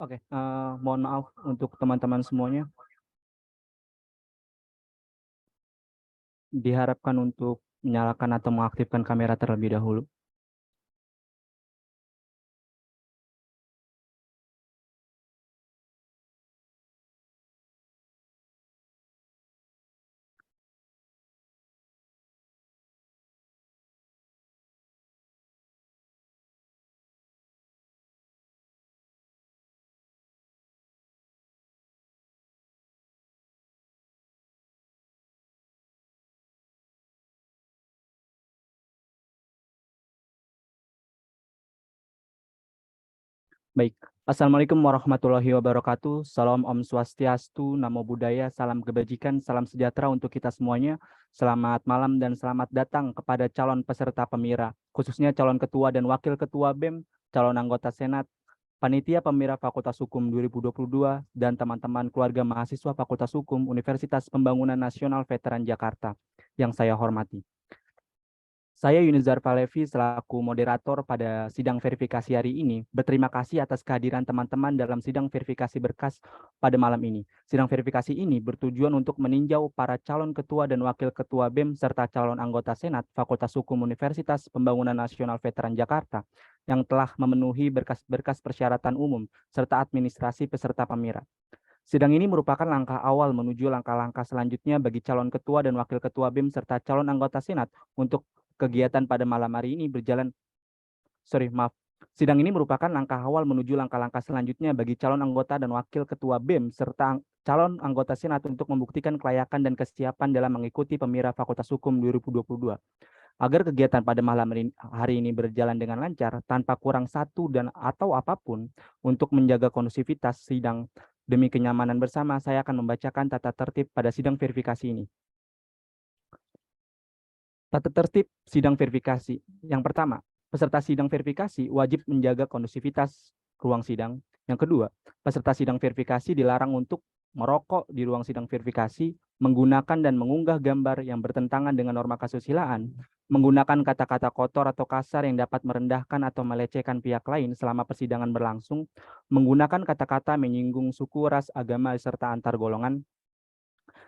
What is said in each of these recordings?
Oke, mohon maaf untuk teman-teman semuanya. Diharapkan untuk menyalakan atau mengaktifkan kamera terlebih dahulu. Baik, Assalamualaikum warahmatullahi wabarakatuh. Salam Om Swastiastu, Namo Buddhaya, salam kebajikan, salam sejahtera untuk kita semuanya. Selamat malam dan selamat datang kepada calon peserta Pemira, khususnya calon ketua dan wakil ketua BEM, calon anggota Senat, Panitia Pemira Fakultas Hukum 2022, dan teman-teman keluarga mahasiswa Fakultas Hukum Universitas Pembangunan Nasional Veteran Jakarta yang saya hormati. Saya Yunizar Falevi selaku moderator pada sidang verifikasi hari ini. Berterima kasih atas kehadiran teman-teman dalam sidang verifikasi berkas pada malam ini. Sidang verifikasi ini bertujuan untuk meninjau para calon ketua dan wakil ketua BEM serta calon anggota Senat Fakultas Hukum Universitas Pembangunan Nasional Veteran Jakarta yang telah memenuhi berkas-berkas persyaratan umum serta administrasi peserta Pemira. Sidang ini merupakan langkah awal menuju langkah-langkah selanjutnya bagi calon ketua dan wakil ketua BEM serta calon anggota Senat untuk kegiatan pada malam hari ini Sidang ini merupakan langkah awal menuju langkah-langkah selanjutnya bagi calon anggota dan wakil ketua BEM serta calon anggota Senat untuk membuktikan kelayakan dan kesiapan dalam mengikuti Pemira Fakultas Hukum 2022. Agar kegiatan pada malam hari ini berjalan dengan lancar tanpa kurang satu dan atau apapun untuk menjaga kondusivitas sidang demi kenyamanan bersama, saya akan membacakan tata tertib pada sidang verifikasi ini. Tata tertib sidang verifikasi. Yang pertama, peserta sidang verifikasi wajib menjaga kondusivitas ruang sidang. Yang kedua, peserta sidang verifikasi dilarang untuk merokok di ruang sidang verifikasi, menggunakan dan mengunggah gambar yang bertentangan dengan norma kesusilaan, menggunakan kata-kata kotor atau kasar yang dapat merendahkan atau melecehkan pihak lain selama persidangan berlangsung, menggunakan kata-kata menyinggung suku, ras, agama, serta antar golongan.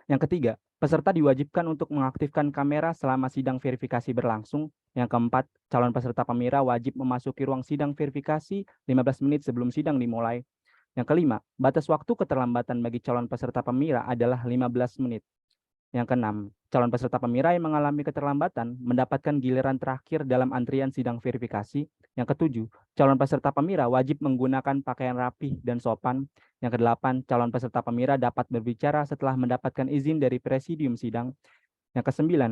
Yang ketiga, peserta diwajibkan untuk mengaktifkan kamera selama sidang verifikasi berlangsung. Yang keempat, calon peserta Pemira wajib memasuki ruang sidang verifikasi 15 menit sebelum sidang dimulai. Yang kelima, batas waktu keterlambatan bagi calon peserta Pemira adalah 15 menit. Yang keenam, calon peserta Pemira yang mengalami keterlambatan mendapatkan giliran terakhir dalam antrian sidang verifikasi. Yang ketujuh, calon peserta Pemira wajib menggunakan pakaian rapih dan sopan. Yang kedelapan, calon peserta Pemira dapat berbicara setelah mendapatkan izin dari presidium sidang. Yang kesembilan,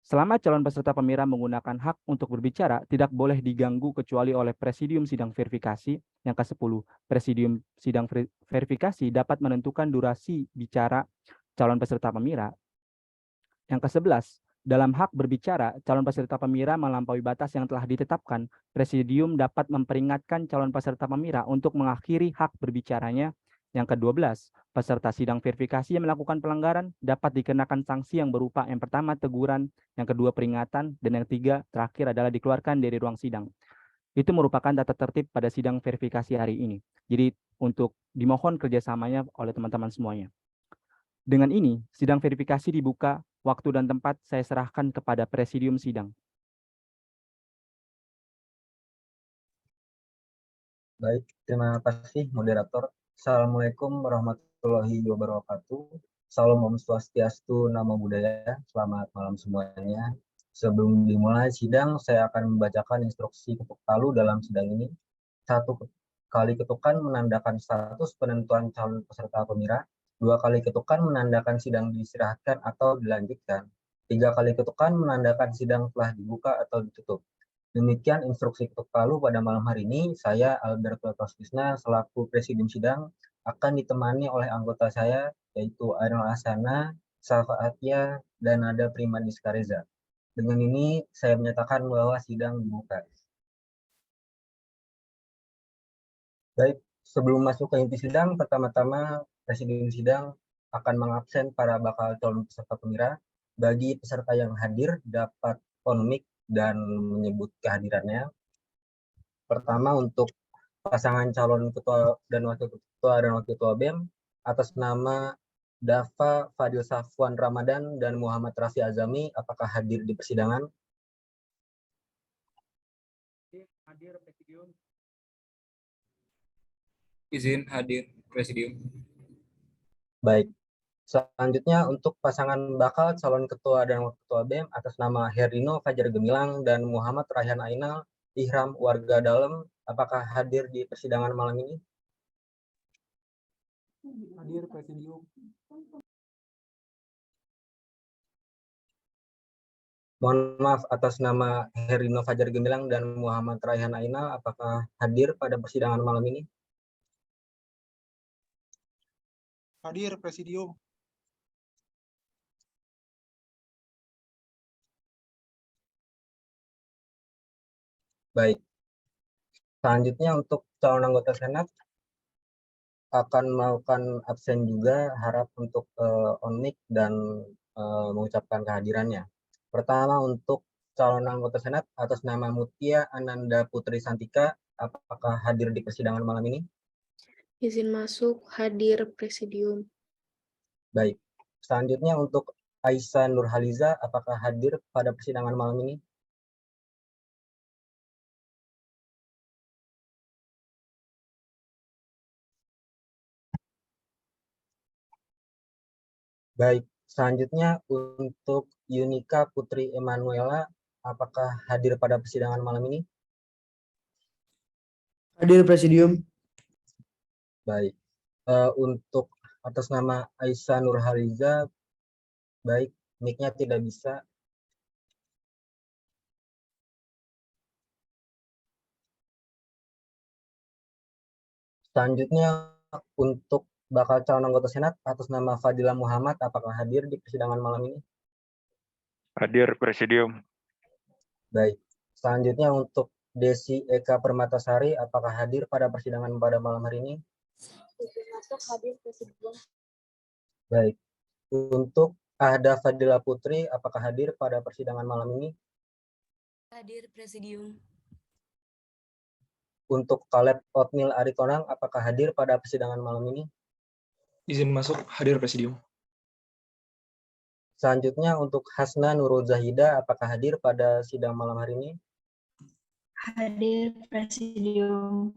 selama calon peserta Pemira menggunakan hak untuk berbicara, tidak boleh diganggu kecuali oleh presidium sidang verifikasi. Yang ke-10, presidium sidang verifikasi dapat menentukan durasi bicara calon peserta Pemira. Yang ke-11, dalam hak berbicara, calon peserta Pemira melampaui batas yang telah ditetapkan, presidium dapat memperingatkan calon peserta Pemira untuk mengakhiri hak berbicaranya. Yang ke-12, peserta sidang verifikasi yang melakukan pelanggaran dapat dikenakan sanksi yang berupa yang pertama teguran, yang kedua peringatan, dan yang ketiga terakhir adalah dikeluarkan dari ruang sidang. Itu merupakan tata tertib pada sidang verifikasi hari ini. Jadi untuk dimohon kerjasamanya oleh teman-teman semuanya. Dengan ini, sidang verifikasi dibuka, waktu dan tempat saya serahkan kepada presidium sidang. Baik, terima kasih moderator. Assalamualaikum warahmatullahi wabarakatuh. Salam Om Swastiastu, Namo Buddhaya. Selamat malam semuanya. Sebelum dimulai sidang, saya akan membacakan instruksi ketuk palu dalam sidang ini. 1 kali ketukan menandakan status penentuan calon peserta Pemira. 2 kali ketukan menandakan sidang diistirahatkan atau dilanjutkan. 3 kali ketukan menandakan sidang telah dibuka atau ditutup. Demikian instruksi ketuk palu pada malam hari ini. Saya Alberto Kostisna selaku presidium sidang akan ditemani oleh anggota saya yaitu Ainul Asana, Salva Atia, dan Nada Primadis Kareza. Dengan ini saya menyatakan bahwa sidang dibuka. Baik, sebelum masuk ke inti sidang, pertama-tama presidium sidang akan mengabsen para bakal calon peserta Pemira. Bagi peserta yang hadir dapat on mic dan menyebut kehadirannya. Pertama untuk pasangan calon ketua dan wakil ketua BEM atas nama Dafa Fadil Safwan Ramadan dan Muhammad Rafi Azami, apakah hadir di persidangan? Hadir Presidium. Izin hadir Presidium. Baik. Selanjutnya untuk pasangan bakal calon ketua dan wakil ketua BEM atas nama Herino Fajar Gemilang dan Muhammad Rayhan Ainal Ihram warga Dalem, apakah hadir di persidangan malam ini? Hadir Presidium. Mohon maaf, atas nama Herino Fajar Gemilang dan Muhammad Rayhan Ainal, apakah hadir pada persidangan malam ini? Hadir Presidium. Baik. Selanjutnya untuk calon anggota Senat akan melakukan absen juga, harap untuk on mic dan mengucapkan kehadirannya. Pertama untuk calon anggota Senat atas nama Mutia Ananda Putri Santika, apakah hadir di persidangan malam ini? Izin masuk, hadir Presidium. Baik. Selanjutnya untuk Aisyah Nurhaliza, apakah hadir pada persidangan malam ini? Baik. Selanjutnya untuk Yunika Putri Emanuela, apakah hadir pada persidangan malam ini? Hadir Presidium. Baik. Untuk atas nama Aisyah Nurhaliza, baik, mic-nya tidak bisa. Selanjutnya untuk bakal calon anggota Senat atas nama Fadila Muhammad, apakah hadir di persidangan malam ini? Hadir Presidium. Baik. Selanjutnya untuk Desi Eka Permatasari, apakah hadir pada persidangan pada malam hari ini? Masuk, hadir Presidium. Baik. Untuk Ahda Fadila Putri, apakah hadir pada persidangan malam ini? Hadir Presidium. Untuk Caleb Otnil Aritonang, apakah hadir pada persidangan malam ini? Izin masuk hadir Presidium. Selanjutnya untuk Hasna Nurul Zahida, apakah hadir pada sidang malam hari ini? Hadir Presidium.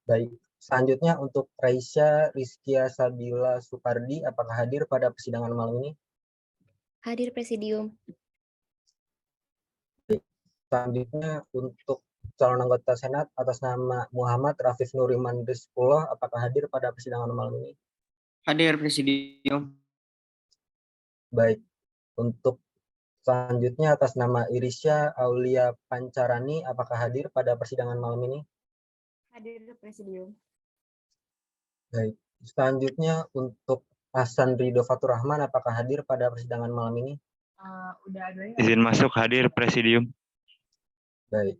Baik. Selanjutnya untuk Raisya Rizkia Sabila Supardi, apakah hadir pada persidangan malam ini? Hadir Presidium. Selanjutnya untuk calon anggota Senat atas nama Muhammad Rafif Nuriman Rizkullah, apakah hadir pada persidangan malam ini? Hadir Presidium. Baik. Untuk selanjutnya atas nama Irisya Aulia Pancarani, apakah hadir pada persidangan malam ini? Hadir Presidium. Baik. Selanjutnya untuk Hasan Ridho Fatur Rahman, apakah hadir pada persidangan malam ini? Udah ada ya? Izin masuk hadir Presidium. Baik.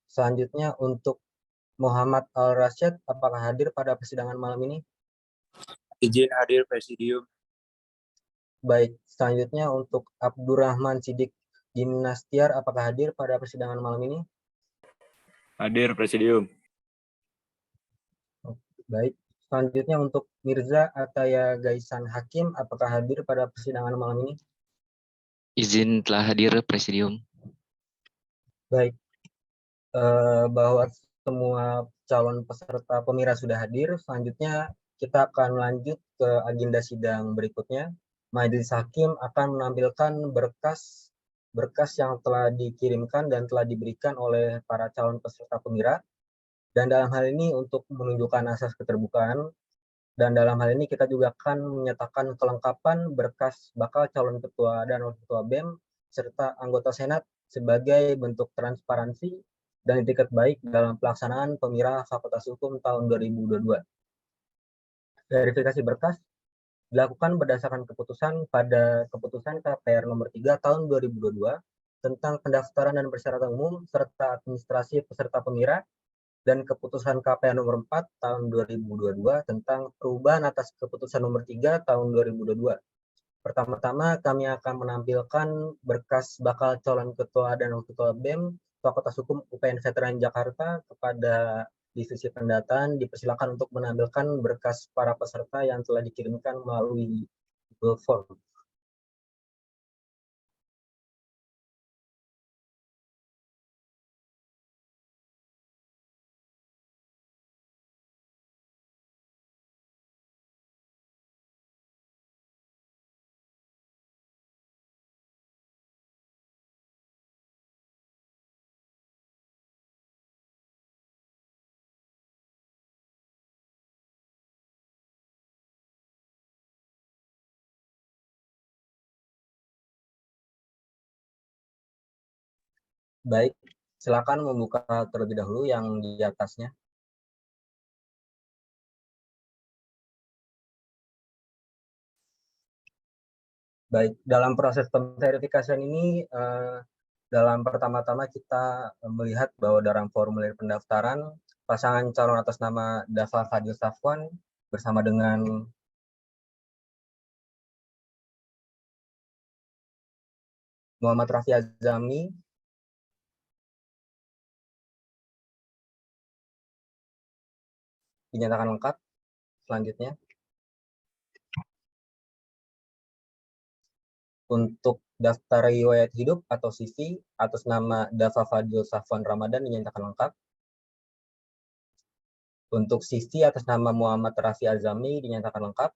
Selanjutnya untuk Muhammad Al-Rasyad, apakah hadir pada persidangan malam ini? Izin hadir Presidium. Baik. Selanjutnya untuk Abdurrahman Sidik Gimnastiar, apakah hadir pada persidangan malam ini? Hadir Presidium. Baik. Selanjutnya untuk Mirza Ataya Gaisan Hakim, apakah hadir pada persidangan malam ini? Izin telah hadir Presidium. Baik. Bahwa semua calon peserta pemira sudah hadir, selanjutnya kita akan lanjut ke agenda sidang berikutnya. Majelis Hakim akan menampilkan berkas yang telah dikirimkan dan telah diberikan oleh para calon peserta pemira. Dan dalam hal ini untuk menunjukkan asas keterbukaan, dan dalam hal ini kita juga akan menyatakan kelengkapan berkas bakal calon ketua dan wakil ketua BEM serta anggota Senat sebagai bentuk transparansi dan etiket baik dalam pelaksanaan pemira Fakultas Hukum tahun 2022. Verifikasi berkas dilakukan berdasarkan pada keputusan KPR nomor 3 tahun 2022 tentang pendaftaran dan persyaratan umum serta administrasi peserta pemira dan keputusan KPR nomor 4 tahun 2022 tentang perubahan atas keputusan nomor 3 tahun 2022. Pertama-tama kami akan menampilkan berkas bakal calon ketua dan wakil ketua BEM Fakultas Hukum UPN Veteran Jakarta kepada Divisi Pendataan dipersilakan untuk menampilkan berkas para peserta yang telah dikirimkan melalui Google Form. Baik, silakan membuka terlebih dahulu yang di atasnya. Baik, dalam proses verifikasian ini, dalam pertama-tama kita melihat bahwa dalam formulir pendaftaran, pasangan calon atas nama Dava Fadil Safwan bersama dengan Muhammad Rafi Azami dinyatakan lengkap. Selanjutnya, untuk daftar riwayat hidup atau CV atas nama Dava Fadil Safwan Ramadan dinyatakan lengkap. Untuk CV atas nama Muhammad Rafi Azami dinyatakan lengkap.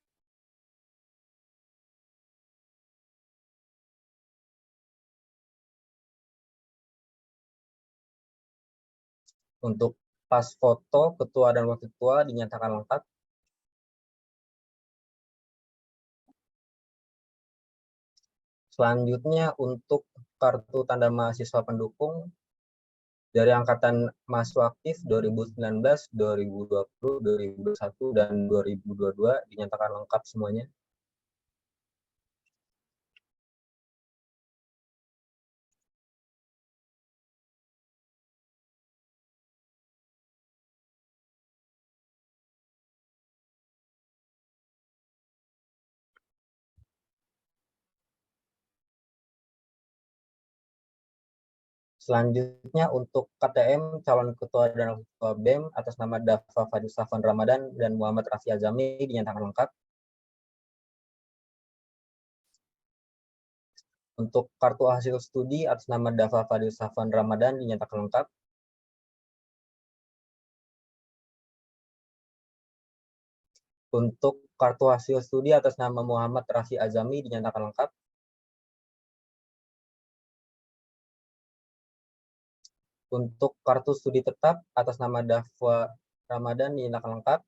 Untuk pas foto ketua dan wakil ketua dinyatakan lengkap. Selanjutnya untuk kartu tanda mahasiswa pendukung dari angkatan mahasiswa aktif 2019, 2020, 2021, dan 2022 dinyatakan lengkap semuanya. Selanjutnya untuk KTM calon ketua dan wakil ketua BEM atas nama Dava Fadil Safwan Ramadan dan Muhammad Rafi Azami dinyatakan lengkap. Untuk kartu hasil studi atas nama Dava Fadil Safwan Ramadan dinyatakan lengkap. Untuk kartu hasil studi atas nama Muhammad Rafi Azami dinyatakan lengkap. Untuk kartu studi tetap atas nama Dava Ramadan dinyatakan lengkap.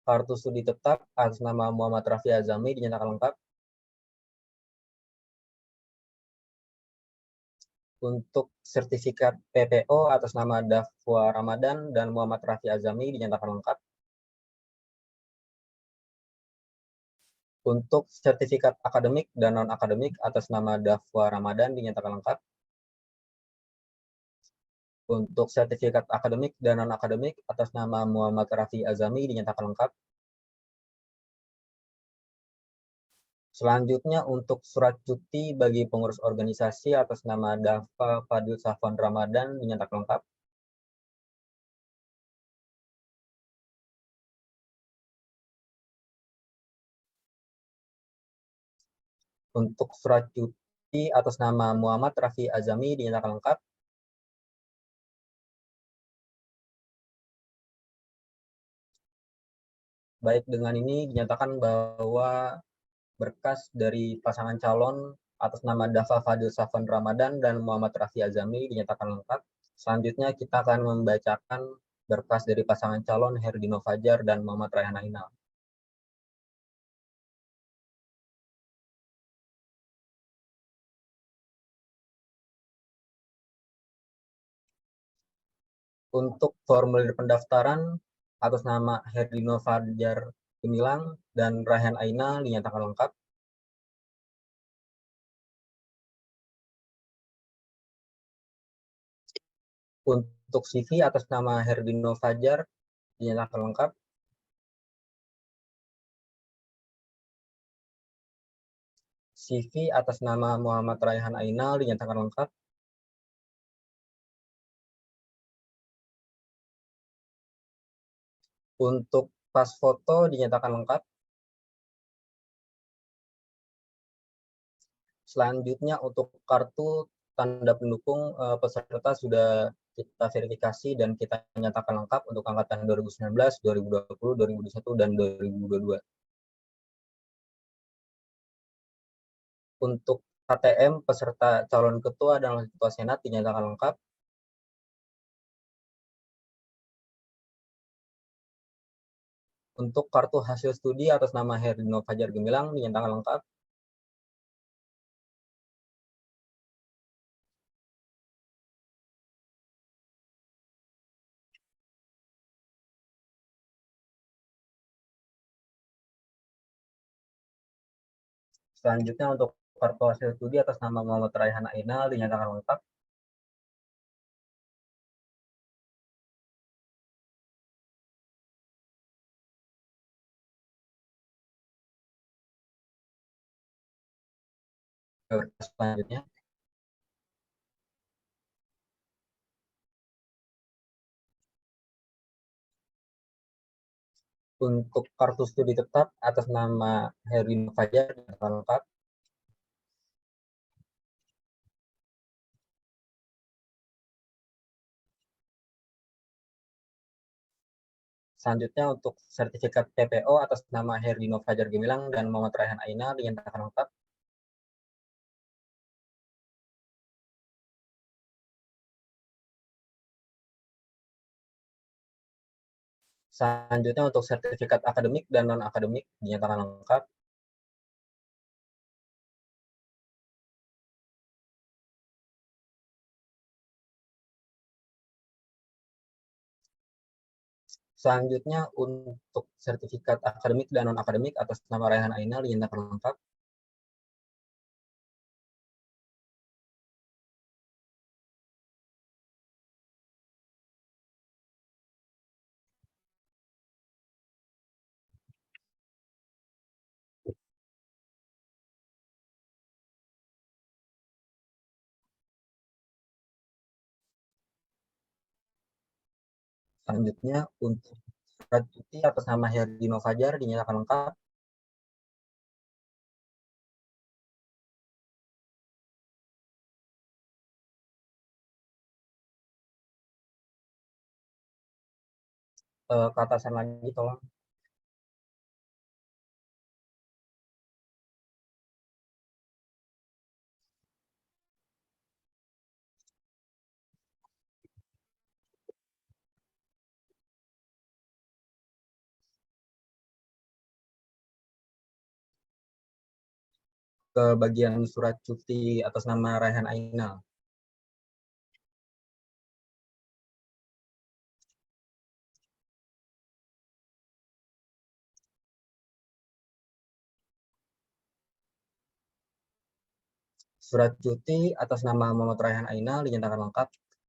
Kartu studi tetap atas nama Muhammad Rafi Azami dinyatakan lengkap. Untuk sertifikat PPO atas nama Dava Ramadan dan Muhammad Rafi Azami dinyatakan lengkap. Untuk sertifikat akademik dan non-akademik atas nama Dava Ramadan dinyatakan lengkap. Untuk sertifikat akademik dan non-akademik atas nama Muhammad Rafi Azami dinyatakan lengkap. Selanjutnya untuk surat cuti bagi pengurus organisasi atas nama Dava Fadil Safwan Ramadan dinyatakan lengkap. Untuk surat cuti atas nama Muhammad Rafi Azami dinyatakan lengkap. Baik, dengan ini dinyatakan bahwa berkas dari pasangan calon atas nama Dava Fadil Safwan Ramadan dan Muhammad Rafi Azami dinyatakan lengkap. Selanjutnya kita akan membacakan berkas dari pasangan calon Herdino Fajar dan Muhammad Rayhan Ainal. Untuk formulir pendaftaran atas nama Herdino Fajar Gemilang dan Rayhan Ainal dinyatakan lengkap. Untuk CV atas nama Herdino Fajar dinyatakan lengkap. CV atas nama Muhammad Raihan Ainal dinyatakan lengkap. Untuk pas foto dinyatakan lengkap. Selanjutnya untuk kartu tanda pendukung peserta sudah kita verifikasi dan kita nyatakan lengkap untuk angkatan 2019, 2020, 2021, dan 2022. Untuk KTM peserta calon ketua dan wakil ketua senat dinyatakan lengkap. Untuk kartu hasil studi atas nama Herdino Fajar Gemilang dinyatakan lengkap. Selanjutnya untuk kartu hasil studi atas nama Muhammad Raihan Ainal dinyatakan lengkap. Selanjutnya untuk kartu studi tetap atas nama Herdino Fajar dinyatakan lengkap. Selanjutnya untuk sertifikat PPO atas nama Herdino Fajar Gemilang dan Muhammad Raihan Ainal dinyatakan lengkap. Selanjutnya untuk sertifikat akademik dan non-akademik dinyatakan lengkap. Selanjutnya untuk sertifikat akademik dan non-akademik atas nama Raihan Ainal dinyatakan lengkap. Selanjutnya untuk surat cuti atas nama Herdino Fajar dinyatakan lengkap. Ke atasan lagi tolong. Ke bagian surat cuti atas nama Raihan Ainal. Surat cuti atas nama Muhammad Raihan Ainal dinyatakan lengkap.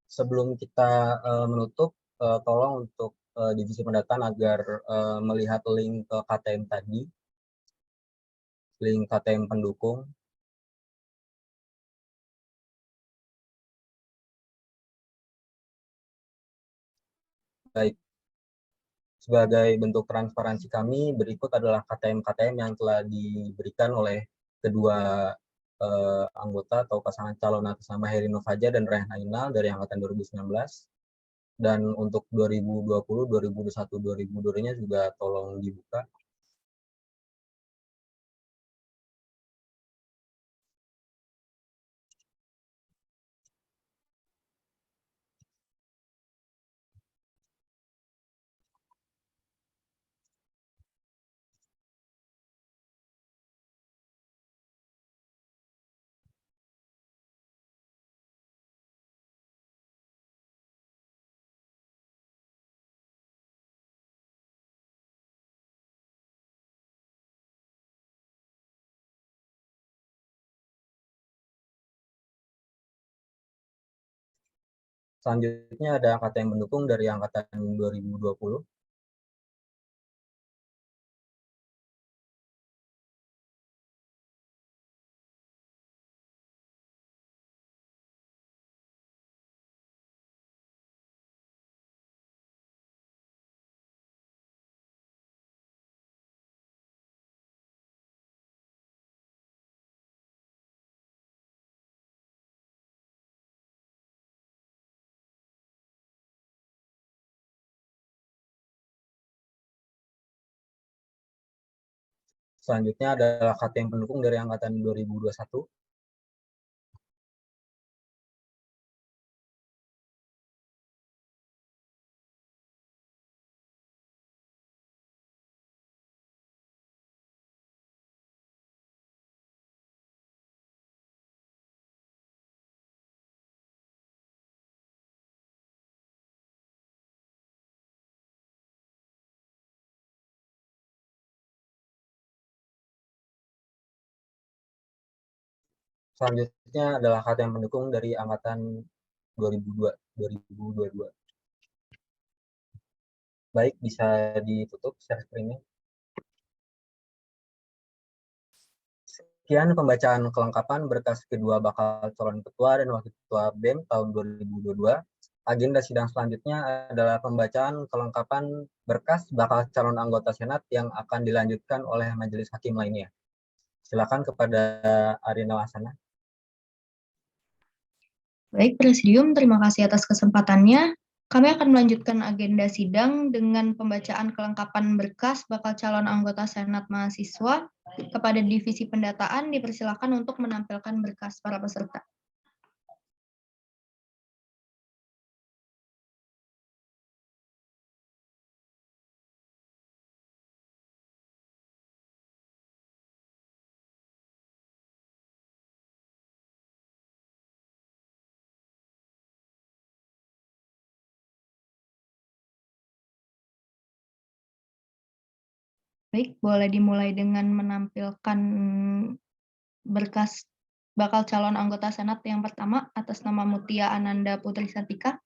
Sebelum kita menutup, tolong untuk divisi pendataan agar melihat link ke KTM tadi, link KTM pendukung. Baik, sebagai bentuk transparansi kami, berikut adalah KTM-KTM yang telah diberikan oleh kedua anggota atau pasangan calon atas nama Herdino Fajar dan Raihan Ainal dari angkatan 2019. Dan untuk 2020, 2021, 2022-nya juga tolong dibuka. Selanjutnya ada KTM pendukung dari angkatan 2020. Selanjutnya adalah KTM pendukung dari angkatan 2021. Selanjutnya adalah KTM pendukung dari angkatan 2022. Baik, bisa ditutup share screen-nya. Sekian pembacaan kelengkapan berkas kedua bakal calon ketua dan wakil ketua BEM tahun 2022. Agenda sidang selanjutnya adalah pembacaan kelengkapan berkas bakal calon anggota Senat yang akan dilanjutkan oleh majelis hakim lainnya. Silakan kepada Arina Lasana. Baik, Presidium, terima kasih atas kesempatannya. Kami akan melanjutkan agenda sidang dengan pembacaan kelengkapan berkas bakal calon anggota Senat Mahasiswa. Kepada Divisi Pendataan, dipersilakan untuk menampilkan berkas para peserta. Baik, boleh dimulai dengan menampilkan berkas bakal calon anggota Senat yang pertama atas nama Mutia Ananda Putri Santika.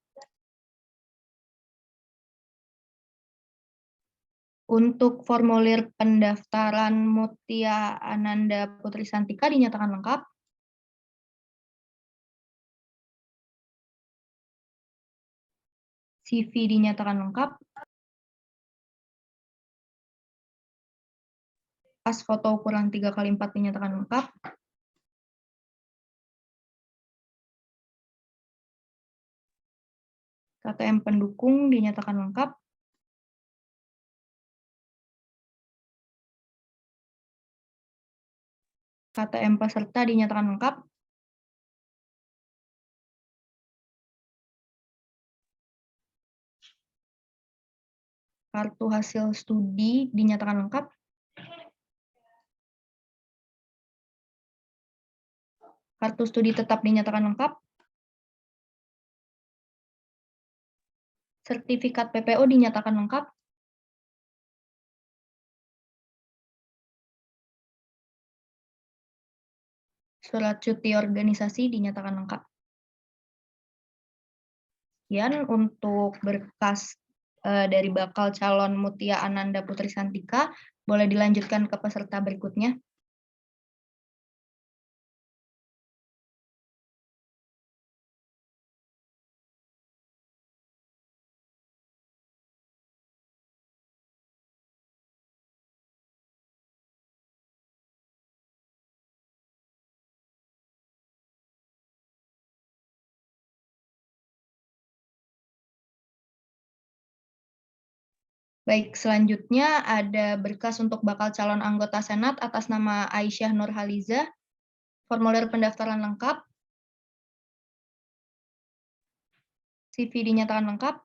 Untuk formulir pendaftaran Mutia Ananda Putri Santika dinyatakan lengkap. CV dinyatakan lengkap. Pas foto ukuran 3x4 dinyatakan lengkap. KTM pendukung dinyatakan lengkap. KTM peserta dinyatakan lengkap. Kartu hasil studi dinyatakan lengkap. Kartu studi tetap dinyatakan lengkap. Sertifikat PPO dinyatakan lengkap. Surat cuti organisasi dinyatakan lengkap. Sekian untuk berkas dari bakal calon Mutia Ananda Putri Santika. Boleh dilanjutkan ke peserta berikutnya. Baik, selanjutnya ada berkas untuk bakal calon anggota Senat atas nama Aisyah Nurhaliza. Formulir pendaftaran lengkap. CV dinyatakan lengkap.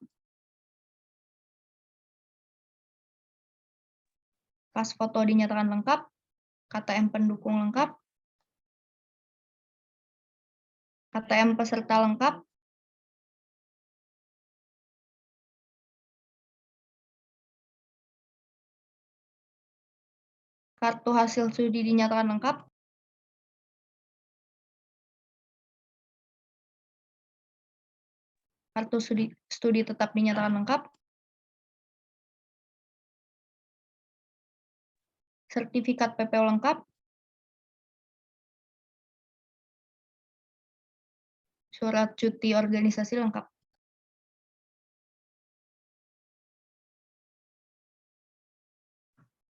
Pas foto dinyatakan lengkap. KTM pendukung lengkap. KTM peserta lengkap. Kartu hasil studi dinyatakan lengkap. Kartu studi tetap dinyatakan lengkap. Sertifikat PPO lengkap. Surat cuti organisasi lengkap.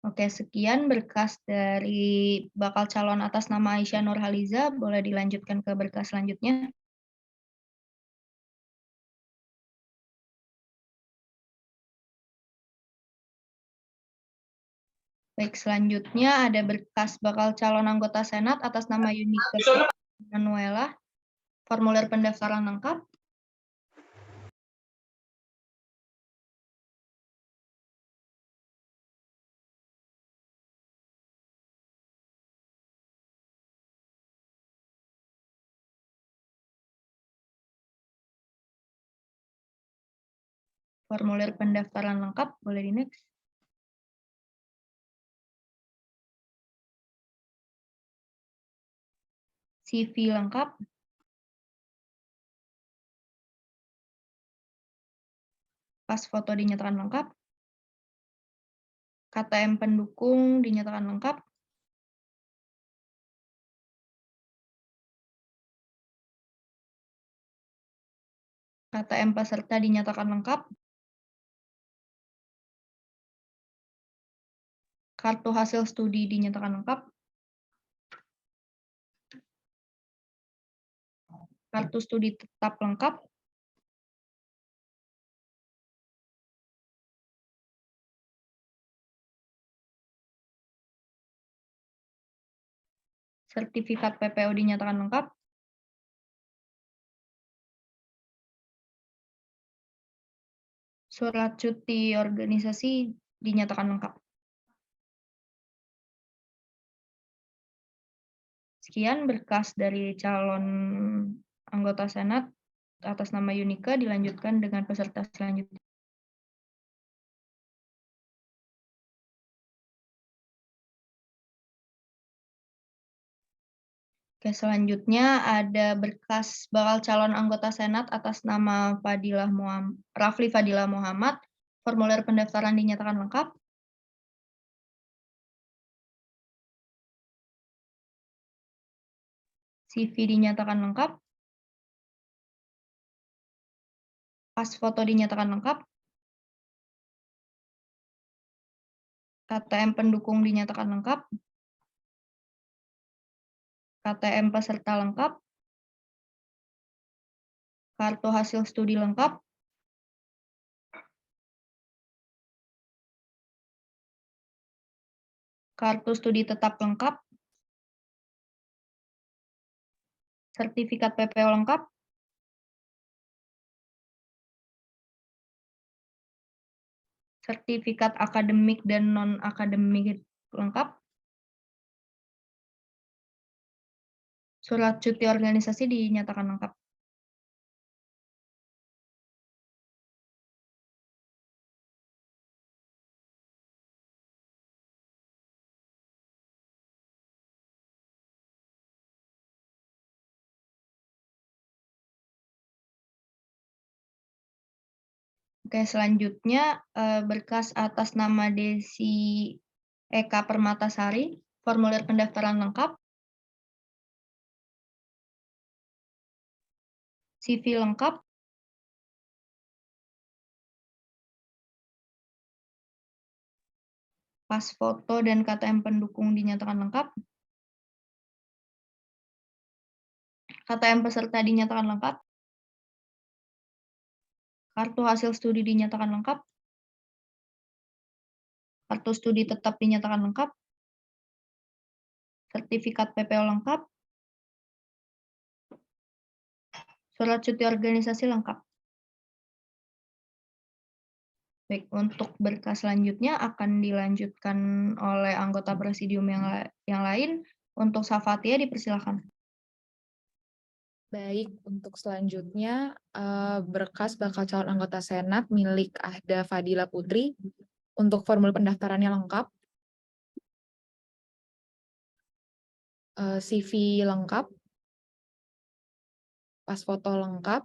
Oke, sekian berkas dari bakal calon atas nama Aisyah Nurhaliza. Boleh dilanjutkan ke berkas selanjutnya. Baik, selanjutnya ada berkas bakal calon anggota Senat atas nama Yunika Manuela, formulir pendaftaran lengkap. Formulir pendaftaran lengkap, boleh di next. CV lengkap. Pas foto dinyatakan lengkap. KTM pendukung dinyatakan lengkap. KTM peserta dinyatakan lengkap. Kartu hasil studi dinyatakan lengkap. Kartu studi tetap lengkap. Sertifikat PPO dinyatakan lengkap. Surat cuti organisasi dinyatakan lengkap. Sekian berkas dari calon anggota Senat atas nama Yunika, dilanjutkan dengan peserta selanjutnya. Oke, selanjutnya ada berkas bakal calon anggota Senat atas nama Rafli Fadilah Muhammad, formulir pendaftaran dinyatakan lengkap. CV dinyatakan lengkap. Pas foto dinyatakan lengkap. KTM pendukung dinyatakan lengkap. KTM peserta lengkap. Kartu hasil studi lengkap. Kartu studi tetap lengkap. Sertifikat PPO lengkap. Sertifikat akademik dan non-akademik lengkap. Surat cuti organisasi dinyatakan lengkap. Oke, selanjutnya berkas atas nama Desi Eka Permatasari, formulir pendaftaran lengkap. CV lengkap. Pas foto dan KTM pendukung dinyatakan lengkap. KTM peserta dinyatakan lengkap. Kartu hasil studi dinyatakan lengkap. Kartu studi tetap dinyatakan lengkap. Sertifikat PPO lengkap. Surat cuti organisasi lengkap. Baik, untuk berkas selanjutnya akan dilanjutkan oleh anggota presidium yang lain. Untuk Safatia dipersilakan. Baik, untuk selanjutnya berkas bakal calon anggota Senat milik Ahda Fadila Putri untuk formulir pendaftarannya lengkap, CV lengkap, pas foto lengkap,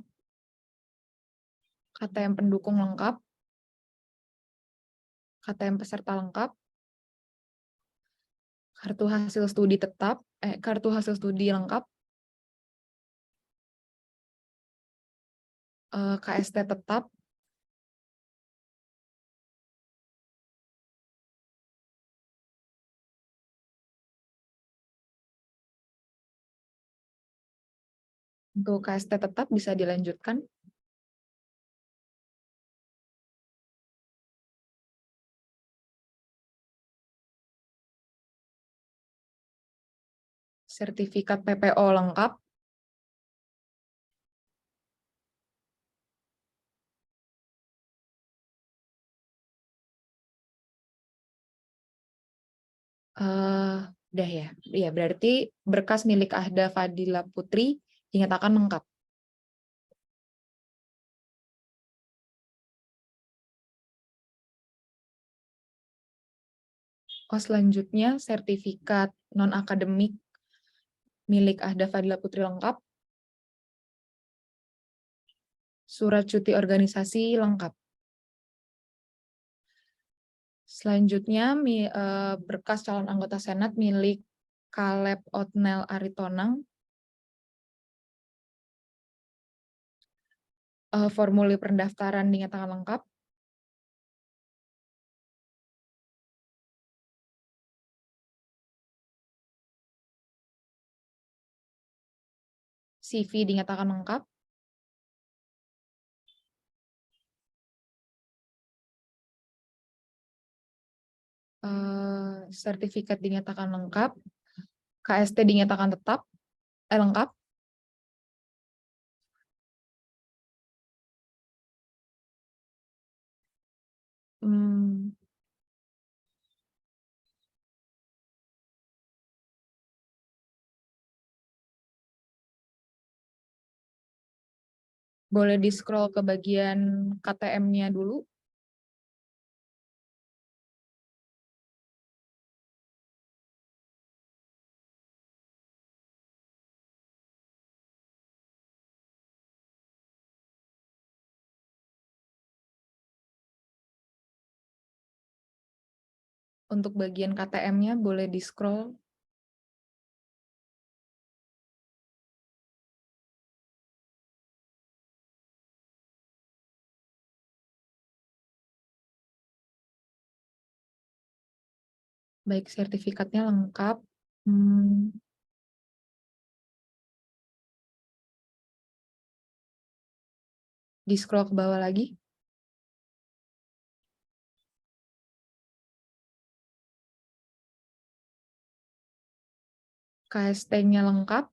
KTM pendukung lengkap, KTM peserta lengkap, kartu hasil studi lengkap, KST tetap, untuk KST tetap bisa dilanjutkan. Sertifikat PPO lengkap. Udah ya. Ya, berarti berkas milik Ahda Fadila Putri dinyatakan lengkap. Selanjutnya sertifikat non-akademik milik Ahda Fadila Putri lengkap. Surat cuti organisasi lengkap. Selanjutnya berkas calon anggota Senat milik Caleb Otnel Aritonang. Formulir pendaftaran dinyatakan lengkap. CV dinyatakan lengkap. Sertifikat dinyatakan lengkap. KST dinyatakan tetap. Lengkap. Boleh di-scroll ke bagian KTM-nya dulu. Untuk bagian KTM-nya boleh di-scroll. Baik, sertifikatnya lengkap. Di-scroll ke bawah lagi. KST-nya lengkap.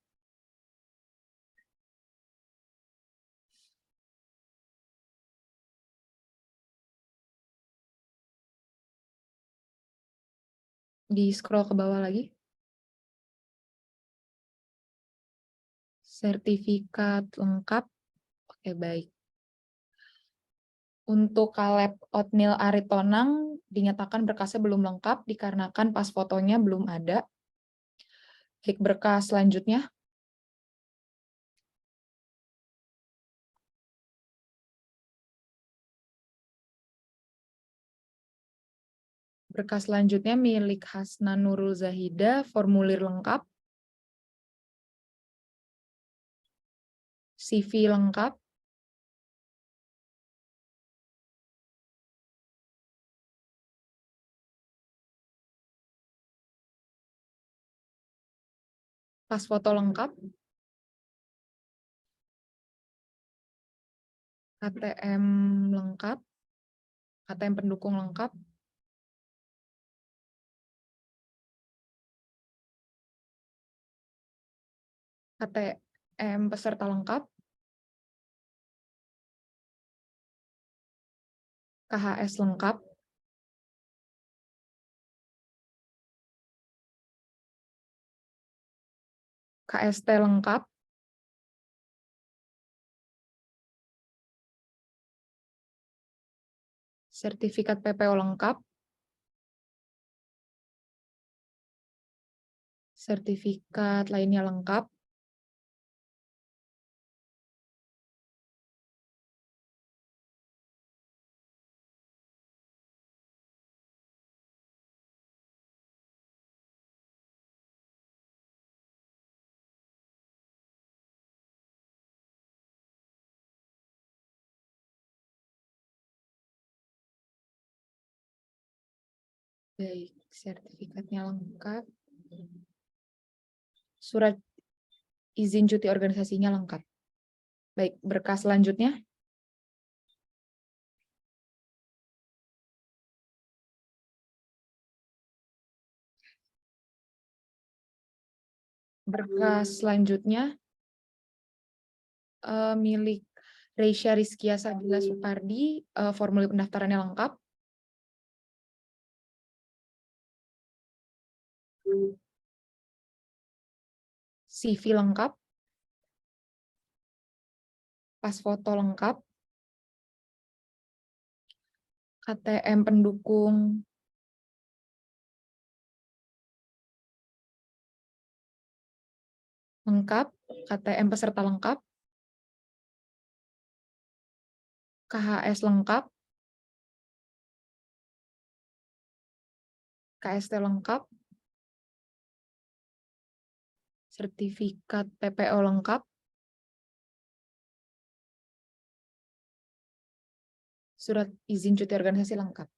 Di-scroll ke bawah lagi. Sertifikat lengkap. Oke, baik. Untuk Caleb Otnil Aritonang dinyatakan berkasnya belum lengkap dikarenakan pas fotonya belum ada. Klik berkas selanjutnya. Berkas selanjutnya milik Hasna Nurul Zahida, formulir lengkap. CV lengkap. Pas foto lengkap. KTM lengkap. KTM pendukung lengkap. KTM peserta lengkap. KHS lengkap. KST lengkap. Sertifikat PPO lengkap. Sertifikat lainnya lengkap. Baik, sertifikatnya lengkap. Surat izin cuti organisasinya lengkap. Baik, berkas selanjutnya. berkas selanjutnya milik Reisha Rizkia Sabila Supardi, formulir pendaftarannya lengkap. CV lengkap. Pas foto lengkap. KTM pendukung lengkap, KTM peserta lengkap, KHS lengkap, KST lengkap, sertifikat PPO lengkap, surat izin cuti organisasi lengkap.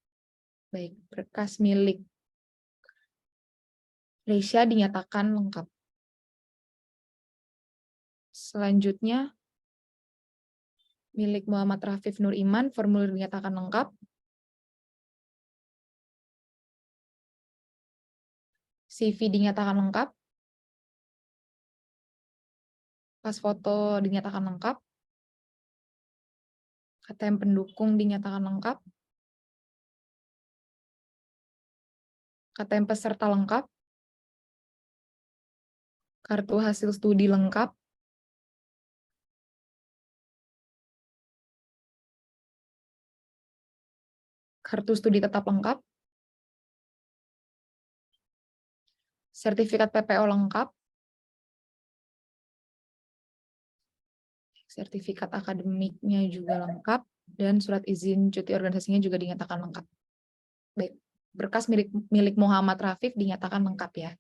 Baik, berkas milik Reisha dinyatakan lengkap. Selanjutnya, milik Muhammad Rafif Nur Iman, formulir dinyatakan lengkap. CV dinyatakan lengkap. Pas foto dinyatakan lengkap. KTM pendukung dinyatakan lengkap. KTM peserta lengkap. Kartu hasil studi lengkap. Kartu studi tetap lengkap. Sertifikat PPO lengkap. Sertifikat akademiknya juga lengkap. Dan surat izin cuti organisasinya juga dinyatakan lengkap. Baik, berkas milik Muhammad Rafif dinyatakan lengkap ya.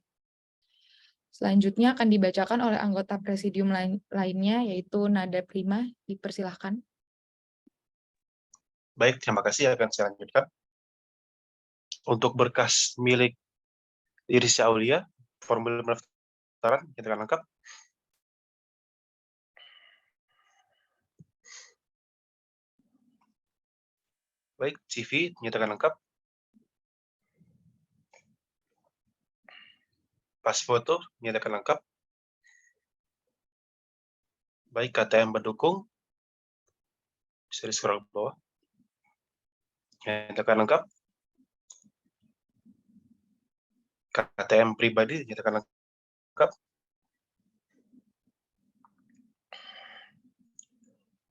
Selanjutnya akan dibacakan oleh anggota presidium lainnya, yaitu Nada Prima. Dipersilahkan. Baik, terima kasih. Akan saya lanjutkan. Untuk berkas milik Irisya Aulia, formulir pendaftaran nyatakan lengkap. Baik, CV nyatakan lengkap. Pas foto nyatakan lengkap. Baik, KTM pendukung bisa di-scroll ke bawah. Nyatakan lengkap. KTM pribadi nyatakan lengkap.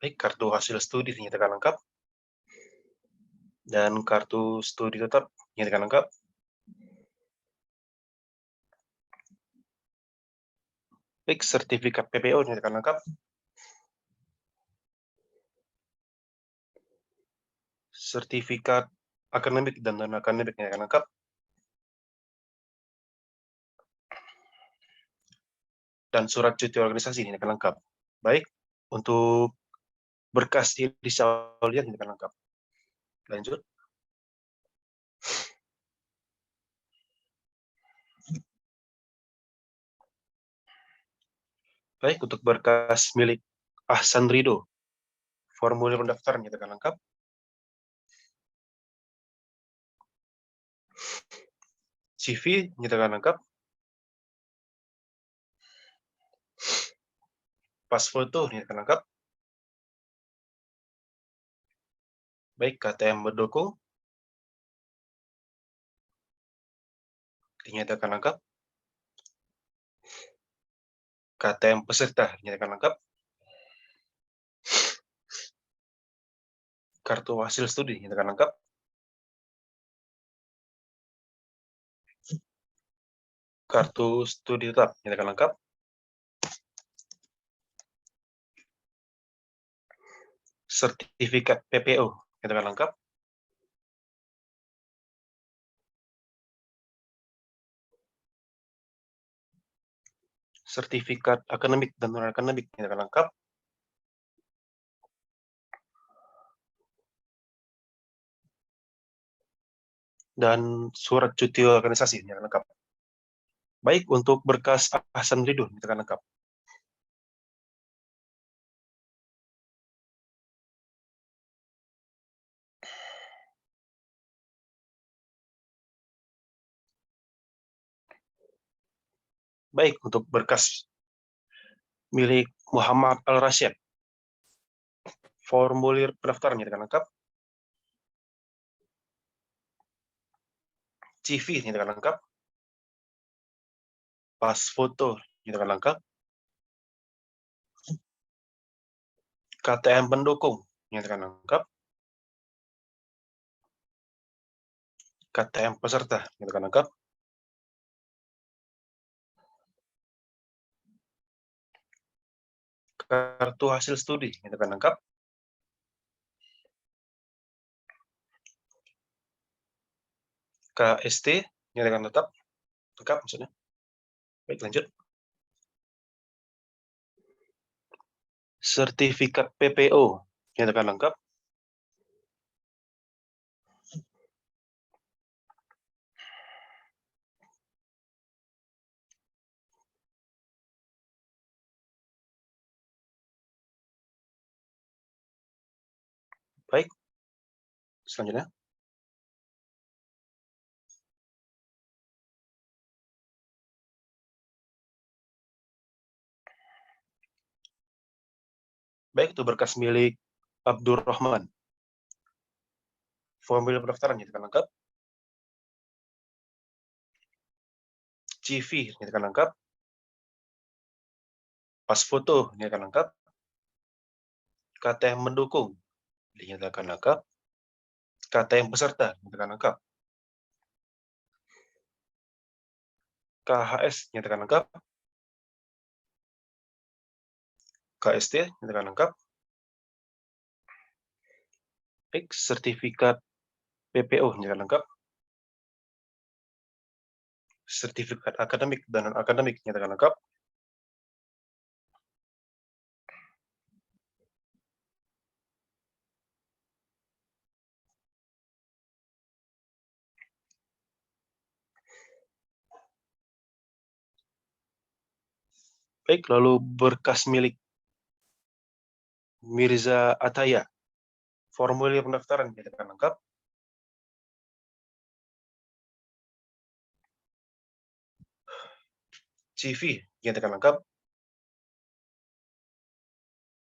Baik, kartu hasil studi dinyatakan lengkap. Dan kartu studi tetap dinyatakan lengkap. Baik, sertifikat PPO dinyatakan lengkap. Sertifikat akademik dan non-akademik dinyatakan lengkap. Dan surat cuti organisasi dinyatakan lengkap. Baik, untuk berkas Irisya Aulia dinyatakan lengkap. Lanjut. Baik, untuk berkas milik Ahsan Rido, formulir pendaftaran dinyatakan lengkap. CV dinyatakan lengkap. Pas foto dinyatakan lengkap. Baik, KTM pendukung dinyatakan lengkap. KTM peserta dinyatakan lengkap. Kartu hasil studi dinyatakan lengkap. Kartu studi tetap dinyatakan lengkap. Sertifikat PPO dinyatakan lengkap. Sertifikat akademik dan non-akademik dinyatakan lengkap. Dan surat cuti organisasi dinyatakan lengkap. Baik, untuk berkas Ahsan Rido dinyatakan lengkap. Baik, untuk berkas milik Muhammad Al-Rasyid, formulir pendaftaran nyatakan lengkap, CV nyatakan lengkap, pas foto nyatakan lengkap, KTM pendukung nyatakan lengkap, KTM peserta nyatakan lengkap, kartu hasil studi nyatakan lengkap, KST nyatakan lengkap maksudnya. Baik, lanjut. Sertifikat PPO nyatakan lengkap, baik. Selanjutnya, baik, itu berkas milik Abdurrahman, formulir pendaftaran nyatakan lengkap, CV nyatakan lengkap, pas foto nyatakan lengkap, KTM mendukung dinyatakan lengkap, KTM peserta nyatakan lengkap, KHS nyatakan lengkap, KST nyatakan lengkap, baik, sertifikat PPO nyatakan lengkap, sertifikat akademik dan non-akademik nyatakan lengkap, baik, lalu berkas milik Mirza Ataya, formulir pendaftaran nyatakan lengkap, CV nyatakan lengkap,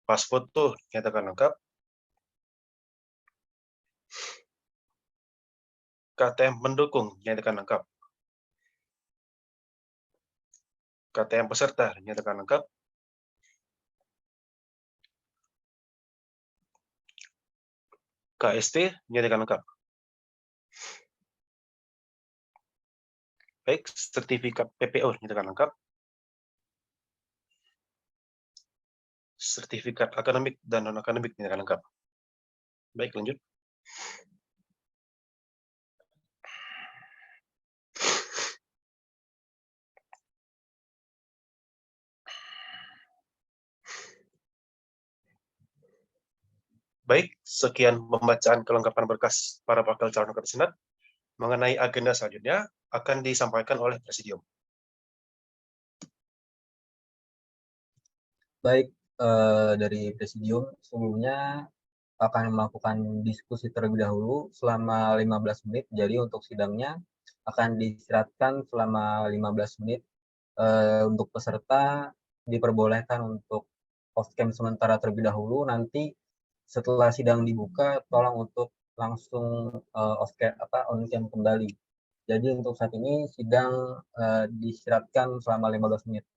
pas foto nyatakan lengkap, KTM pendukung nyatakan lengkap, KTM peserta nyatakan lengkap, KST nyatakan lengkap. Baik, sertifikat PPO nyatakan lengkap, sertifikat akademik dan non-akademik nyatakan lengkap. Baik, lanjut. Baik, sekian pembacaan kelengkapan berkas para bakal calon anggota Senat. Mengenai agenda selanjutnya akan disampaikan oleh Presidium. Baik, dari Presidium sebelumnya akan melakukan diskusi terlebih dahulu selama 15 menit. Jadi untuk sidangnya akan diistirahatkan selama 15 menit. Untuk peserta diperbolehkan untuk off cam sementara terlebih dahulu. Nanti setelah sidang dibuka, tolong untuk langsung off cam on cam kembali. Jadi untuk saat ini sidang diistirahatkan selama 15 menit.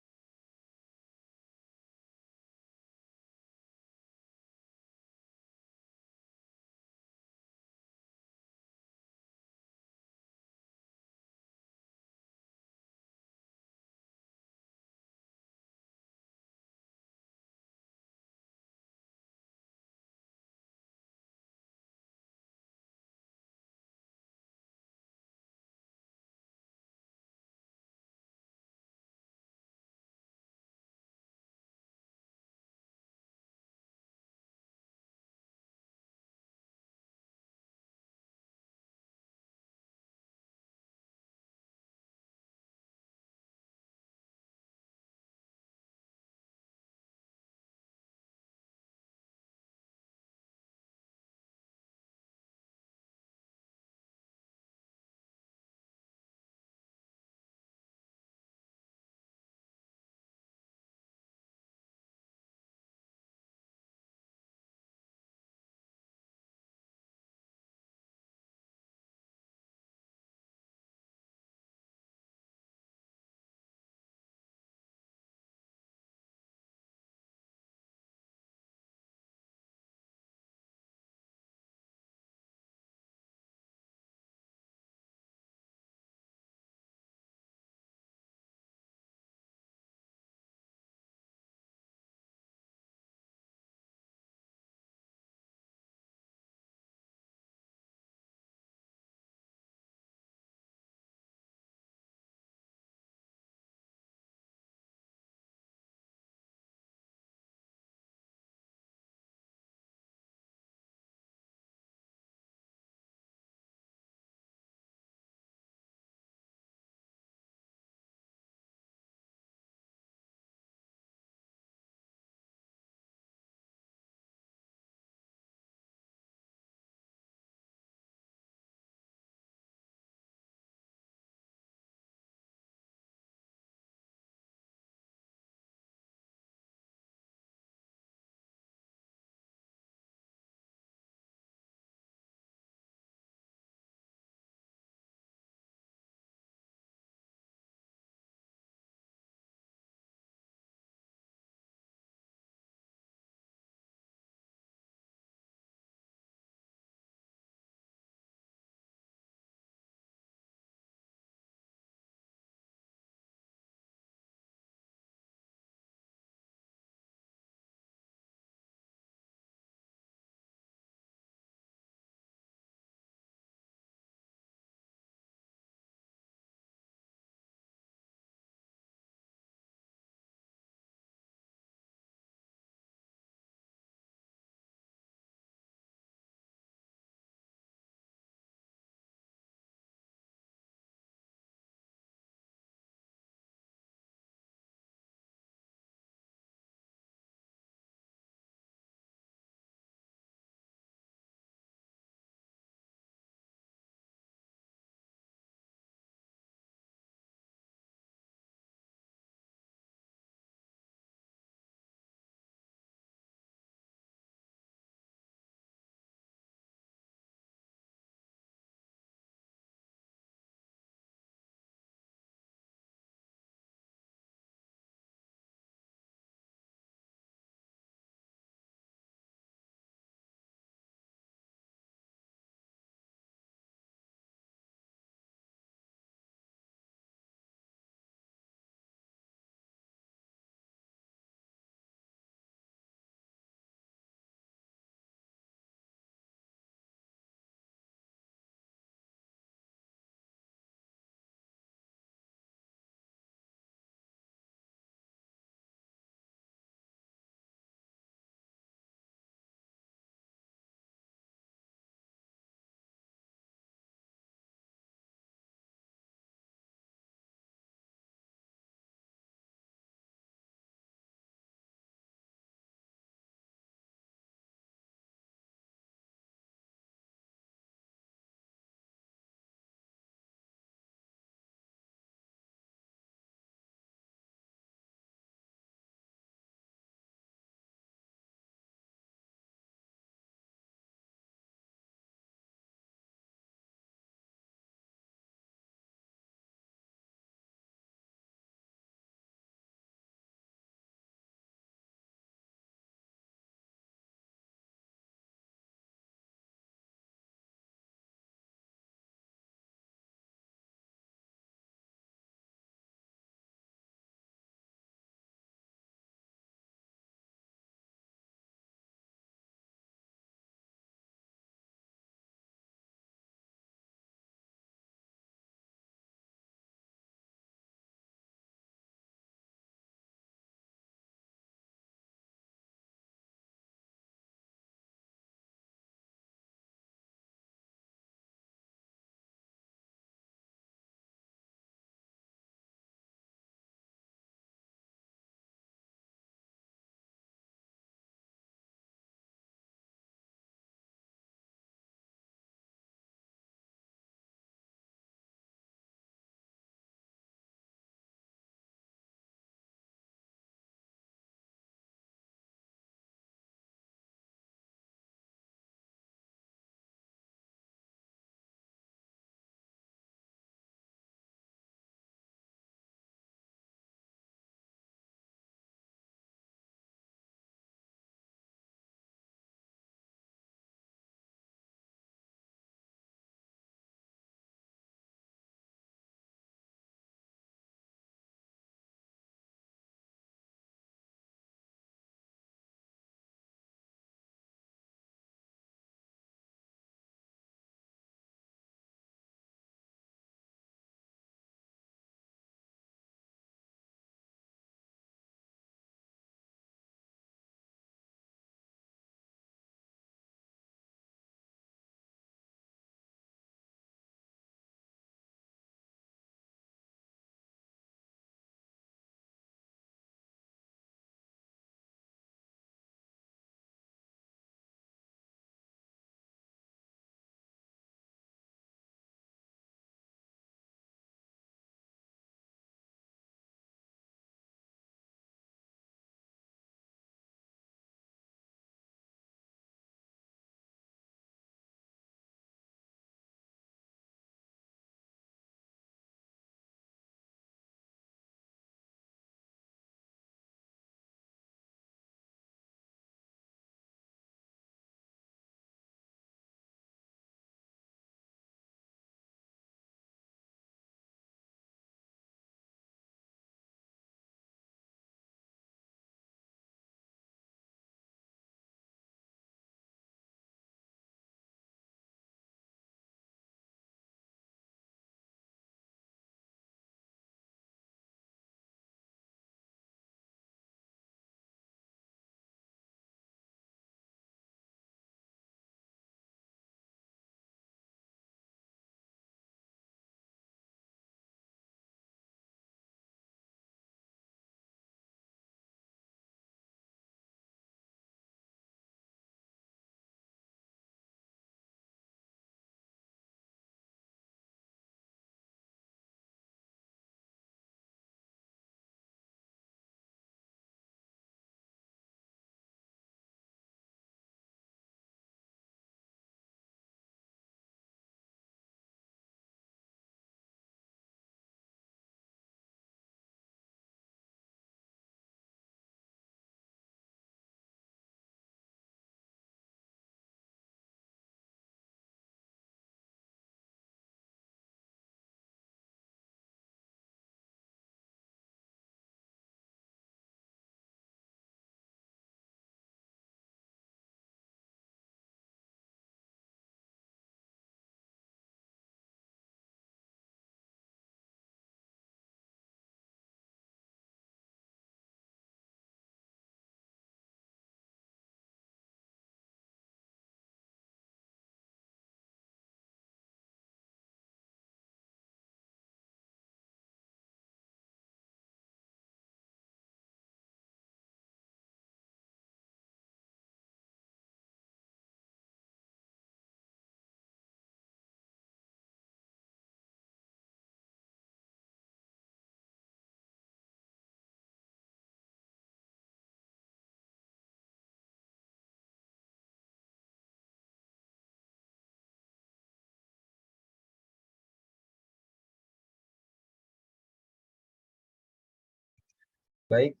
Baik,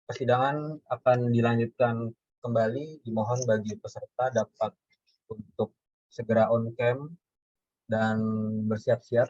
persidangan akan dilanjutkan kembali. Dimohon bagi peserta dapat untuk segera on cam dan bersiap-siap.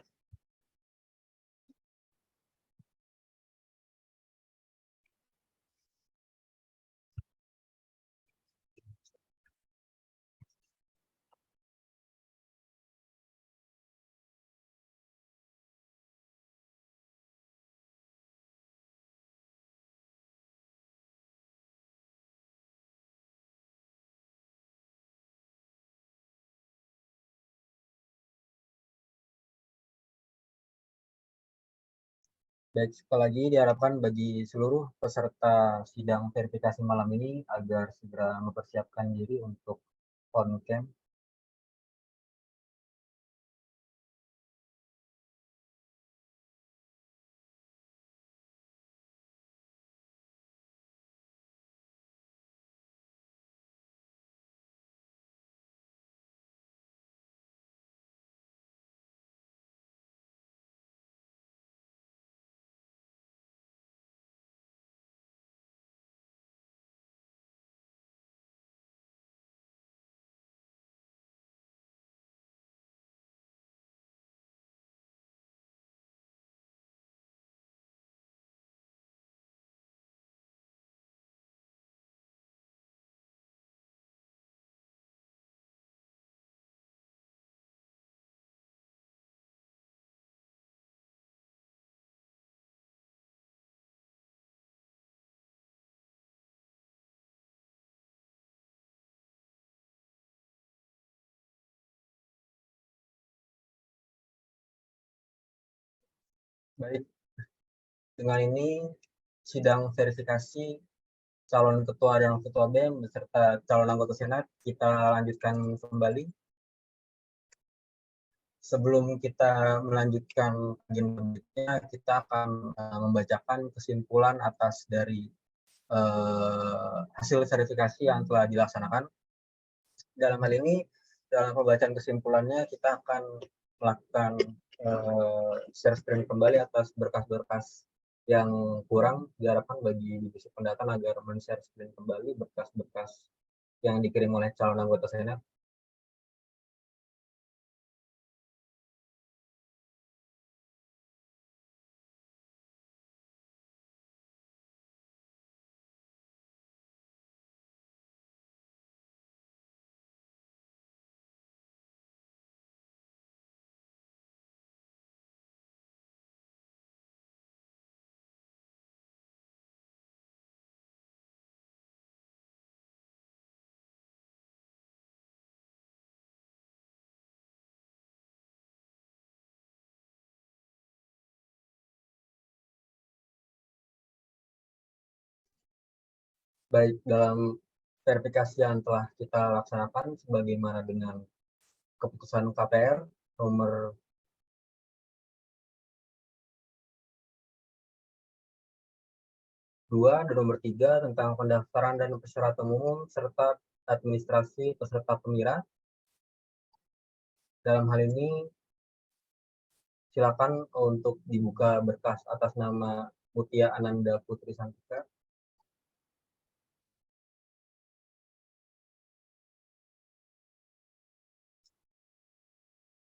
Baik, sekali lagi diharapkan bagi seluruh peserta sidang verifikasi malam ini agar segera mempersiapkan diri untuk on cam. Baik, dengan ini sidang verifikasi calon ketua dan ketua BEM beserta calon anggota Senat kita lanjutkan kembali. Sebelum kita melanjutkan agenda, kita akan membacakan kesimpulan atas dari hasil verifikasi yang telah dilaksanakan. Dalam hal ini, dalam pembacaan kesimpulannya, kita akan melakukan share screen kembali atas berkas-berkas yang kurang. Diharapkan bagi divisi pendataan agar men-share screen kembali berkas-berkas yang dikirim oleh calon anggota Senat. Baik, dalam verifikasi yang telah kita laksanakan sebagaimana dengan keputusan KPR nomor 2 dan nomor 3 tentang pendaftaran dan persyaratan umum serta administrasi peserta pemira. Dalam hal ini silakan untuk dibuka berkas atas nama Mutia Ananda Putri Santika.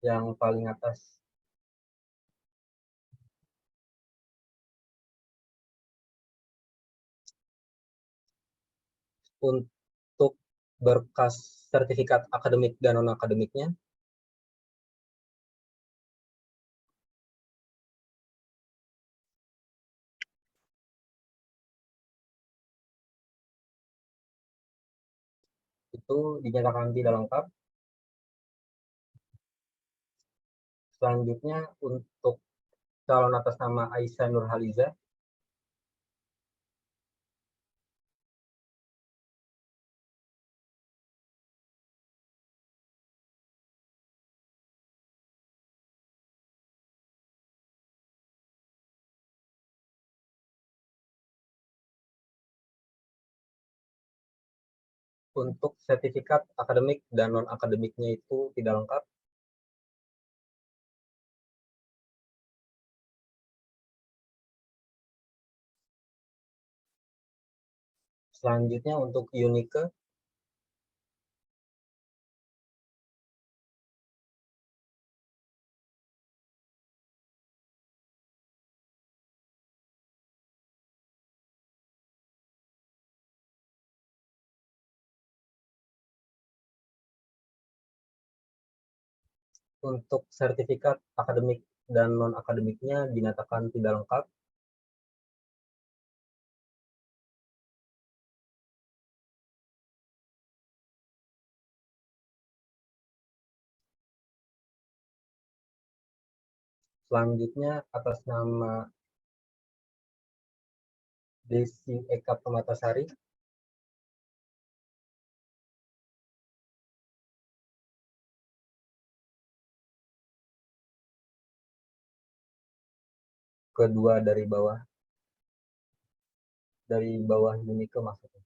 Yang paling atas. Untuk berkas sertifikat akademik dan non-akademiknya, itu dinyatakan tidak lengkap. Selanjutnya untuk calon atas nama Aisyah Nurhaliza, untuk sertifikat akademik dan non-akademiknya itu tidak lengkap. Selanjutnya untuk Yunike. Untuk sertifikat akademik dan non-akademiknya dinyatakan tidak lengkap. Selanjutnya atas nama Desi Eka Permatasari. Kedua dari bawah Yunike maksudnya.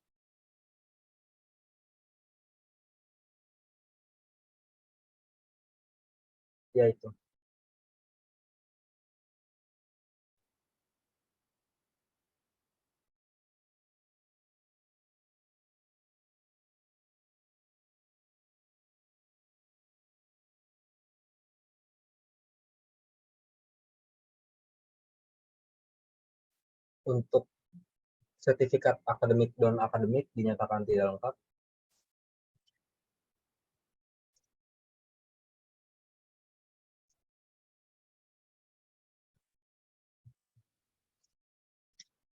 Ya itu. Untuk sertifikat akademik dan akademik dinyatakan tidak lengkap.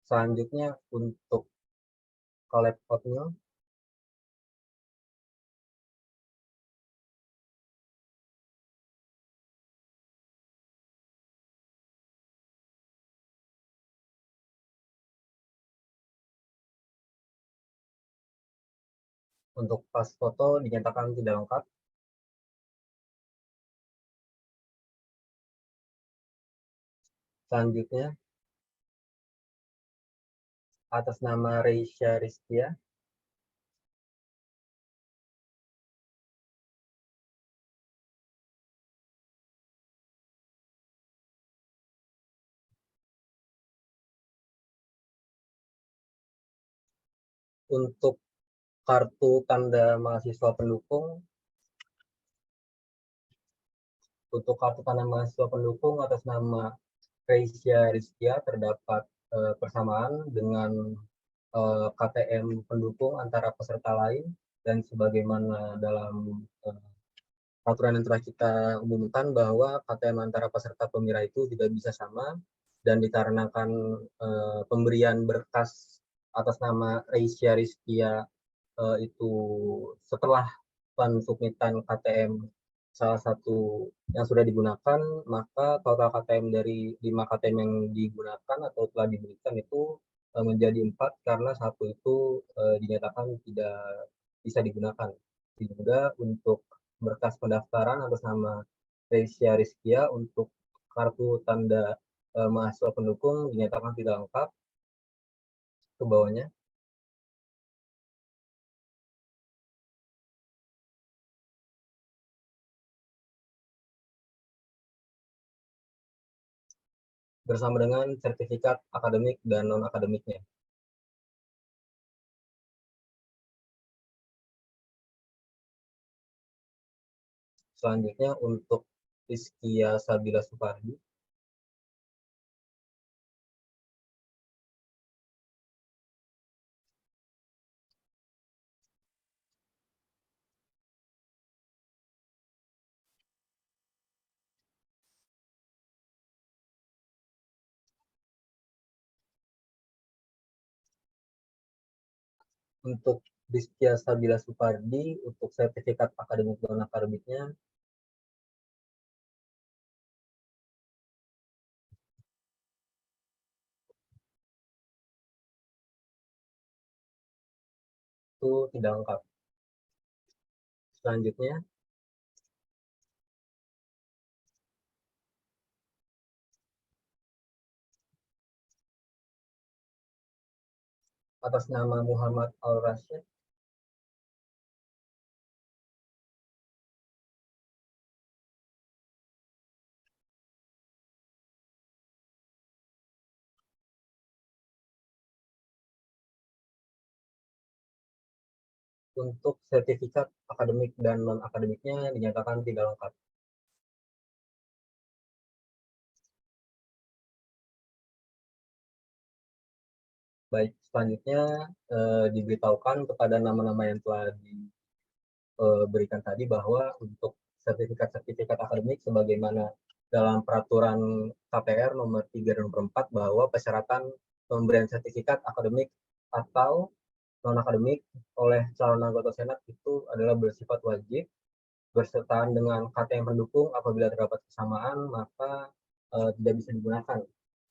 Selanjutnya untuk collab oatmeal. Untuk pas foto dinyatakan tidak lengkap. Selanjutnya atas nama Reisha Rizkia. Untuk kartu tanda mahasiswa pendukung. Untuk kartu tanda mahasiswa pendukung atas nama Reisha Rizkia terdapat persamaan dengan KTM pendukung antara peserta lain, dan sebagaimana dalam aturan yang telah kita umumkan bahwa KTM antara peserta pemira itu tidak bisa sama, dan dikarenakan pemberian berkas atas nama Reisha Rizkia itu setelah pensubmitan KTM salah satu yang sudah digunakan, maka total KTM dari 5 KTM yang digunakan atau telah diberikan itu menjadi 4 karena satu itu dinyatakan tidak bisa digunakan. Sehingga untuk berkas pendaftaran atas nama Reisha Rizkia untuk kartu tanda mahasiswa pendukung dinyatakan tidak lengkap. Ke bawahnya. Bersama dengan sertifikat akademik dan non-akademiknya. Selanjutnya untuk Rizkia Sabila Supardi. Untuk Rizkia Sabila Supardi, untuk sertifikat akademik dan akademiknya itu tidak lengkap. Selanjutnya atas nama Muhammad Al-Rashid. untuk sertifikat akademik dan non-akademiknya dinyatakan tidak lengkap. Baik, selanjutnya diberitahukan kepada nama-nama yang telah diberikan tadi bahwa untuk sertifikat-sertifikat akademik sebagaimana dalam peraturan KPR nomor 3 dan nomor 4 bahwa persyaratan pemberian sertifikat akademik atau non-akademik oleh calon anggota Senat itu adalah bersifat wajib bersertaan dengan kata yang pendukung. Apabila terdapat kesamaan maka tidak bisa digunakan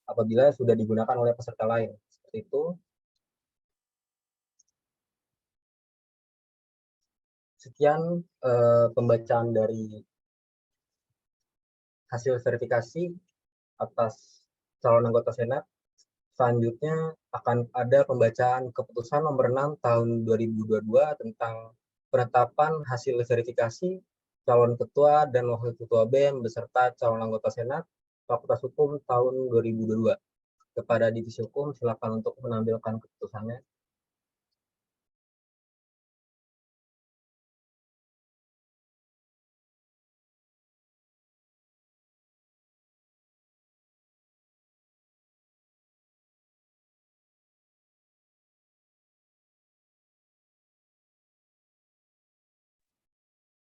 apabila sudah digunakan oleh peserta lain. Seperti itu. Sekian pembacaan dari hasil verifikasi atas calon anggota Senat. Selanjutnya akan ada pembacaan keputusan nomor 6 tahun 2022 tentang penetapan hasil verifikasi calon ketua dan wakil ketua BEM beserta calon anggota Senat Fakultas Hukum tahun 2022. Kepada Divisi Hukum, silakan untuk menampilkan keputusannya.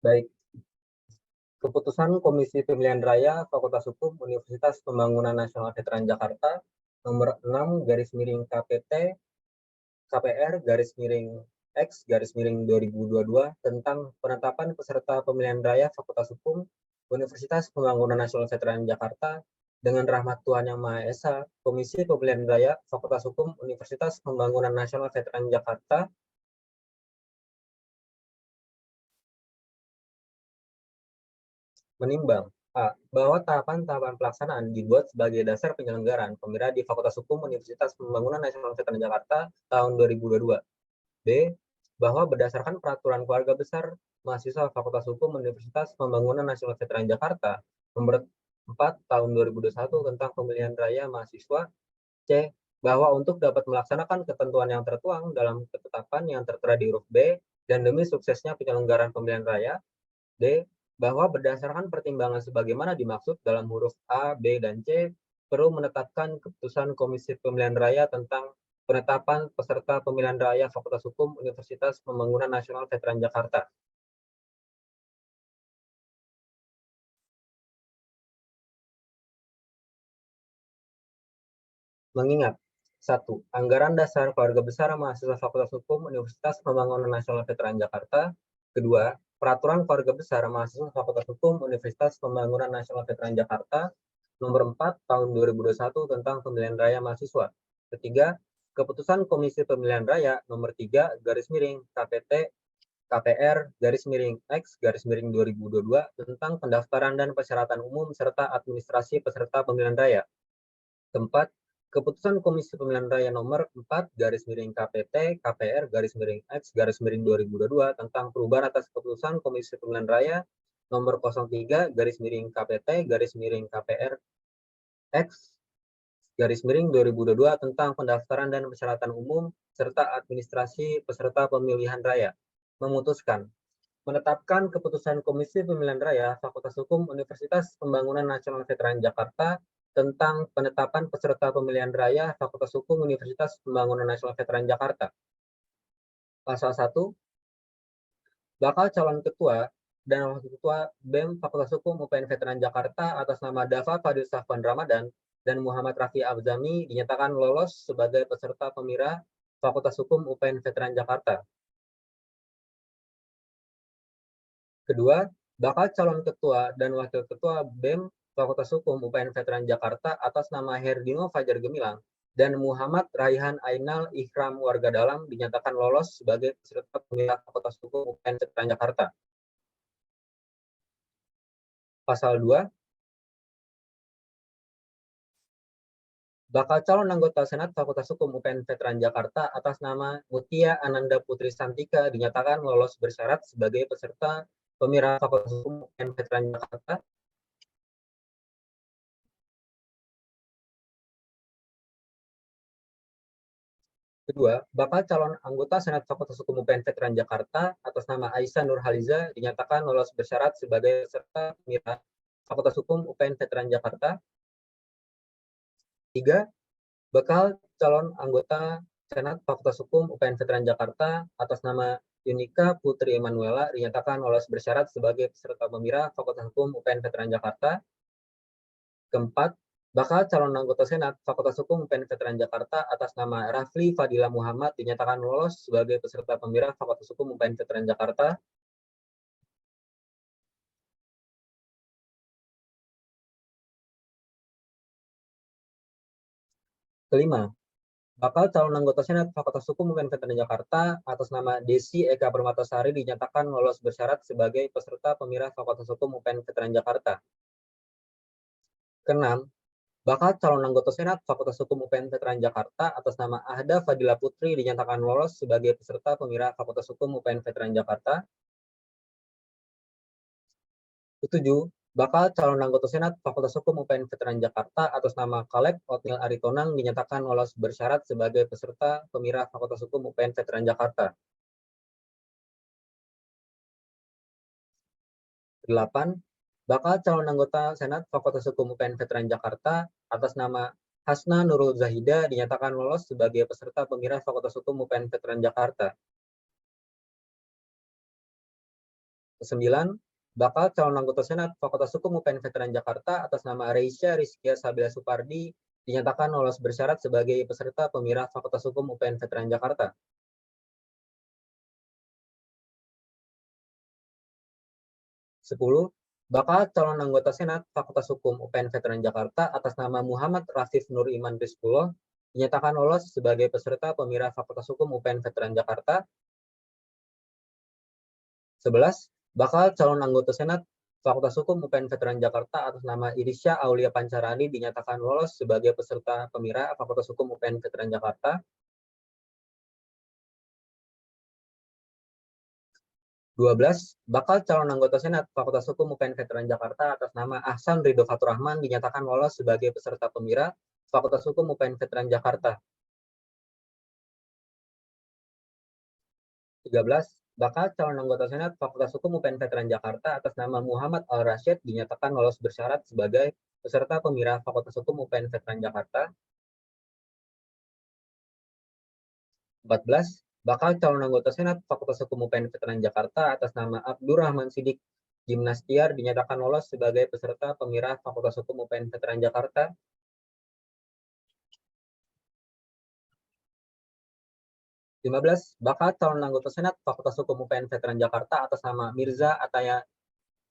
Baik. Keputusan Komisi Pemilihan Raya Fakultas Hukum Universitas Pembangunan Nasional Veteran Jakarta nomor 6 garis miring KPT KPR garis miring X garis miring 2022 tentang penetapan peserta pemilihan raya Fakultas Hukum Universitas Pembangunan Nasional Veteran Jakarta dengan rahmat Tuhan Yang Maha Esa, Komisi Pemilihan Raya Fakultas Hukum Universitas Pembangunan Nasional Veteran Jakarta menimbang bahwa tahapan-tahapan pelaksanaan dibuat sebagai dasar penyelenggaraan pemilihan di Fakultas Hukum Universitas Pembangunan Nasional Veteran Jakarta tahun 2022. B. Bahwa berdasarkan Peraturan Keluarga Besar Mahasiswa Fakultas Hukum Universitas Pembangunan Nasional Veteran Jakarta nomor 4 tahun 2021 tentang pemilihan raya mahasiswa. C. Bahwa untuk dapat melaksanakan ketentuan yang tertuang dalam ketetapan yang tertera di huruf B dan demi suksesnya penyelenggaraan pemilihan raya. D. Bahwa berdasarkan pertimbangan sebagaimana dimaksud dalam huruf A, B, dan C, perlu menetapkan keputusan Komisi Pemilihan Raya tentang penetapan peserta pemilihan raya Fakultas Hukum Universitas Pembangunan Nasional Veteran Jakarta. Mengingat 1. Anggaran dasar keluarga besar mahasiswa Fakultas Hukum Universitas Pembangunan Nasional Veteran Jakarta. Kedua, Peraturan Keluarga Besar Mahasiswa Fakultas Hukum Universitas Pembangunan Nasional Veteran Jakarta nomor 4 tahun 2021 tentang pemilihan raya mahasiswa. Ketiga, Keputusan Komisi Pemilihan Raya nomor 3 garis miring KPT KPR garis miring X garis miring 2022 tentang pendaftaran dan persyaratan umum serta administrasi peserta pemilihan raya. Keempat, Keputusan Komisi Pemilihan Raya nomor 4 garis miring KPT KPR garis miring X garis miring 2022 tentang perubahan atas keputusan Komisi Pemilihan Raya nomor 03 garis miring KPT garis miring KPR X garis miring 2022 tentang pendaftaran dan persyaratan umum serta administrasi peserta pemilihan raya. Memutuskan menetapkan keputusan Komisi Pemilihan Raya Fakultas Hukum Universitas Pembangunan Nasional Veteran Jakarta tentang penetapan peserta pemilihan raya Fakultas Hukum Universitas Pembangunan Nasional Veteran Jakarta. Pasal 1. Bakal calon ketua dan wakil ketua BEM Fakultas Hukum UPN Veteran Jakarta atas nama Dava Fadil Safwan Ramadan dan Muhammad Rafi Abzami dinyatakan lolos sebagai peserta pemira Fakultas Hukum UPN Veteran Jakarta. Kedua, bakal calon ketua dan wakil ketua BEM Fakultas Hukum UPN Veteran Jakarta atas nama Herdino Fajar Gemilang dan Muhammad Raihan Ainal Ikram Warga Dalam dinyatakan lolos sebagai peserta pemira Fakultas Hukum UPN Veteran Jakarta. Pasal 2. Bakal calon anggota Senat Fakultas Hukum UPN Veteran Jakarta atas nama Mutia Ananda Putri Santika dinyatakan lolos bersyarat sebagai peserta pemira Fakultas Hukum UPN Veteran Jakarta. Kedua, bakal calon anggota Senat Fakultas Hukum UPN Veteran Jakarta atas nama Aisyah Nurhaliza dinyatakan lolos bersyarat sebagai peserta pemira Fakultas Hukum UPN Veteran Jakarta. 3. Bakal calon anggota Senat Fakultas Hukum UPN Veteran Jakarta atas nama Yunika Putri Emanuela dinyatakan lolos bersyarat sebagai peserta pemira Fakultas Hukum UPN Veteran Jakarta. Keempat, bakal calon anggota Senat Fakultas Hukum UPN Veteran Jakarta atas nama Rafli Fadila Muhammad dinyatakan lolos sebagai peserta pemira Fakultas Hukum UPN Veteran Jakarta. Kelima, bakal calon anggota Senat Fakultas Hukum UPN Veteran Jakarta atas nama Desi Eka Permatasari dinyatakan lolos bersyarat sebagai peserta pemira Fakultas Hukum UPN Veteran Jakarta. Keenam, bakal calon anggota Senat Fakultas Hukum UPN Veteran Jakarta atas nama Ahda Fadila Putri dinyatakan lolos sebagai peserta pemira Fakultas Hukum UPN Veteran Jakarta. Ketujuh, bakal calon anggota Senat Fakultas Hukum UPN Veteran Jakarta atas nama Kaleb Otnil Aritonang dinyatakan lolos bersyarat sebagai peserta pemira Fakultas Hukum UPN Veteran Jakarta. 8. Bakal calon anggota Senat Fakultas Hukum UPN Veteran Jakarta atas nama Hasna Nurul Zahida dinyatakan lolos sebagai peserta pemira Fakultas Hukum UPN Veteran Jakarta. 9. Bakal calon anggota Senat Fakultas Hukum UPN Veteran Jakarta atas nama Reisha Rizkia Sabila Supardi dinyatakan lolos bersyarat sebagai peserta pemira Fakultas Hukum UPN Veteran Jakarta. 10. Bakal calon anggota Senat Fakultas Hukum UPN Veteran Jakarta atas nama Muhammad Rafif Nur Iman Rizkullah dinyatakan lolos sebagai peserta pemira Fakultas Hukum UPN Veteran Jakarta. 11. Bakal calon anggota Senat Fakultas Hukum UPN Veteran Jakarta atas nama Irisya Aulia Pancarani dinyatakan lolos sebagai peserta pemira Fakultas Hukum UPN Veteran Jakarta. 12. Bakal calon anggota Senat Fakultas Hukum UPN Veteran Jakarta atas nama Ahsan Ridho Fatur Rahman dinyatakan lolos sebagai peserta pemira Fakultas Hukum UPN Veteran Jakarta. 13. Bakal calon anggota Senat Fakultas Hukum UPN Veteran Jakarta atas nama Muhammad Al-Rashid dinyatakan lolos bersyarat sebagai peserta pemira Fakultas Hukum UPN Veteran Jakarta. 14. Bakal calon anggota Senat Fakultas Hukum UPN Veteran Jakarta atas nama Abdurrahman Sidik Gimnastiar dinyatakan lolos sebagai peserta pemira Fakultas Hukum UPN Veteran Jakarta. 15. Bakal calon anggota Senat Fakultas Hukum UPN Veteran Jakarta atas nama Mirza Ataya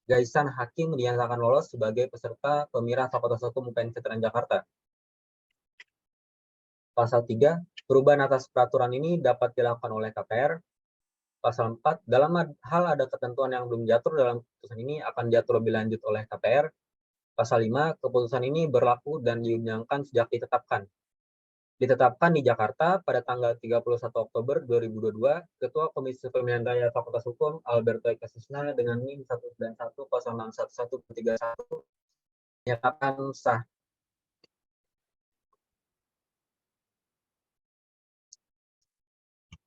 Gaisan Hakim dinyatakan lolos sebagai peserta pemira Fakultas Hukum UPN Veteran Jakarta. Pasal 3. Perubahan atas peraturan ini dapat dilakukan oleh KPR. Pasal 4. Dalam hal ada ketentuan yang belum diatur dalam keputusan ini akan diatur lebih lanjut oleh KPR. Pasal 5. Keputusan ini berlaku dan diundangkan sejak ditetapkan. Ditetapkan di Jakarta pada tanggal 31 Oktober 2022, Ketua Komisi Pemilihan Raya Fakultas Hukum Alberto Ekasisna dengan NIM 191061131 menyatakan sah.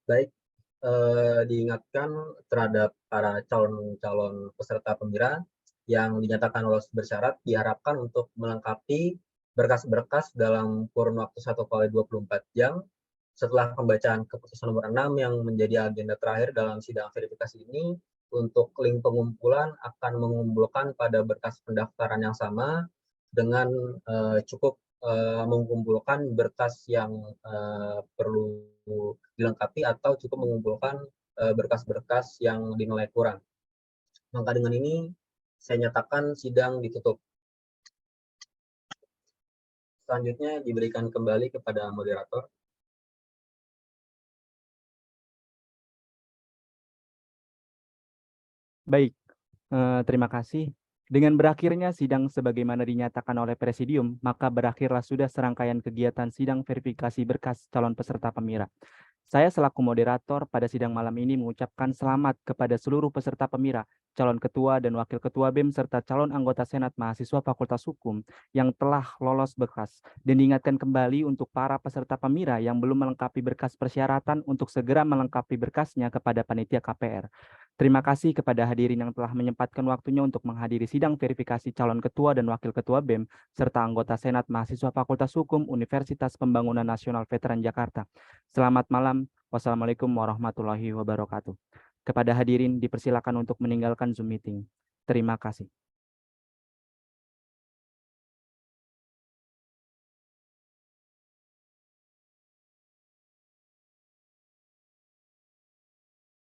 Baik, diingatkan terhadap para calon-calon peserta pemira yang dinyatakan lolos bersyarat diharapkan untuk melengkapi berkas-berkas dalam kurun waktu 1x24 jam setelah pembacaan keputusan nomor 6 yang menjadi agenda terakhir dalam sidang verifikasi ini. Untuk link pengumpulan akan mengumpulkan pada berkas pendaftaran yang sama dengan cukup mengumpulkan berkas yang perlu dilengkapi atau cukup mengumpulkan berkas-berkas yang dinilai kurang. Maka dengan ini saya nyatakan sidang ditutup. Selanjutnya diberikan kembali kepada moderator. Baik, terima kasih. Dengan berakhirnya sidang sebagaimana dinyatakan oleh Presidium, maka berakhirlah sudah serangkaian kegiatan sidang verifikasi berkas calon peserta pemira. Saya selaku moderator pada sidang malam ini mengucapkan selamat kepada seluruh peserta pemira, calon ketua dan wakil ketua BEM, serta calon anggota Senat Mahasiswa Fakultas Hukum yang telah lolos berkas. Dan diingatkan kembali untuk para peserta pemira yang belum melengkapi berkas persyaratan untuk segera melengkapi berkasnya kepada panitia KPR. Terima kasih kepada hadirin yang telah menyempatkan waktunya untuk menghadiri sidang verifikasi calon ketua dan wakil ketua BEM, serta anggota Senat Mahasiswa Fakultas Hukum Universitas Pembangunan Nasional Veteran Jakarta. Selamat malam. Wassalamualaikum warahmatullahi wabarakatuh. Kepada hadirin dipersilakan untuk meninggalkan Zoom meeting. Terima kasih.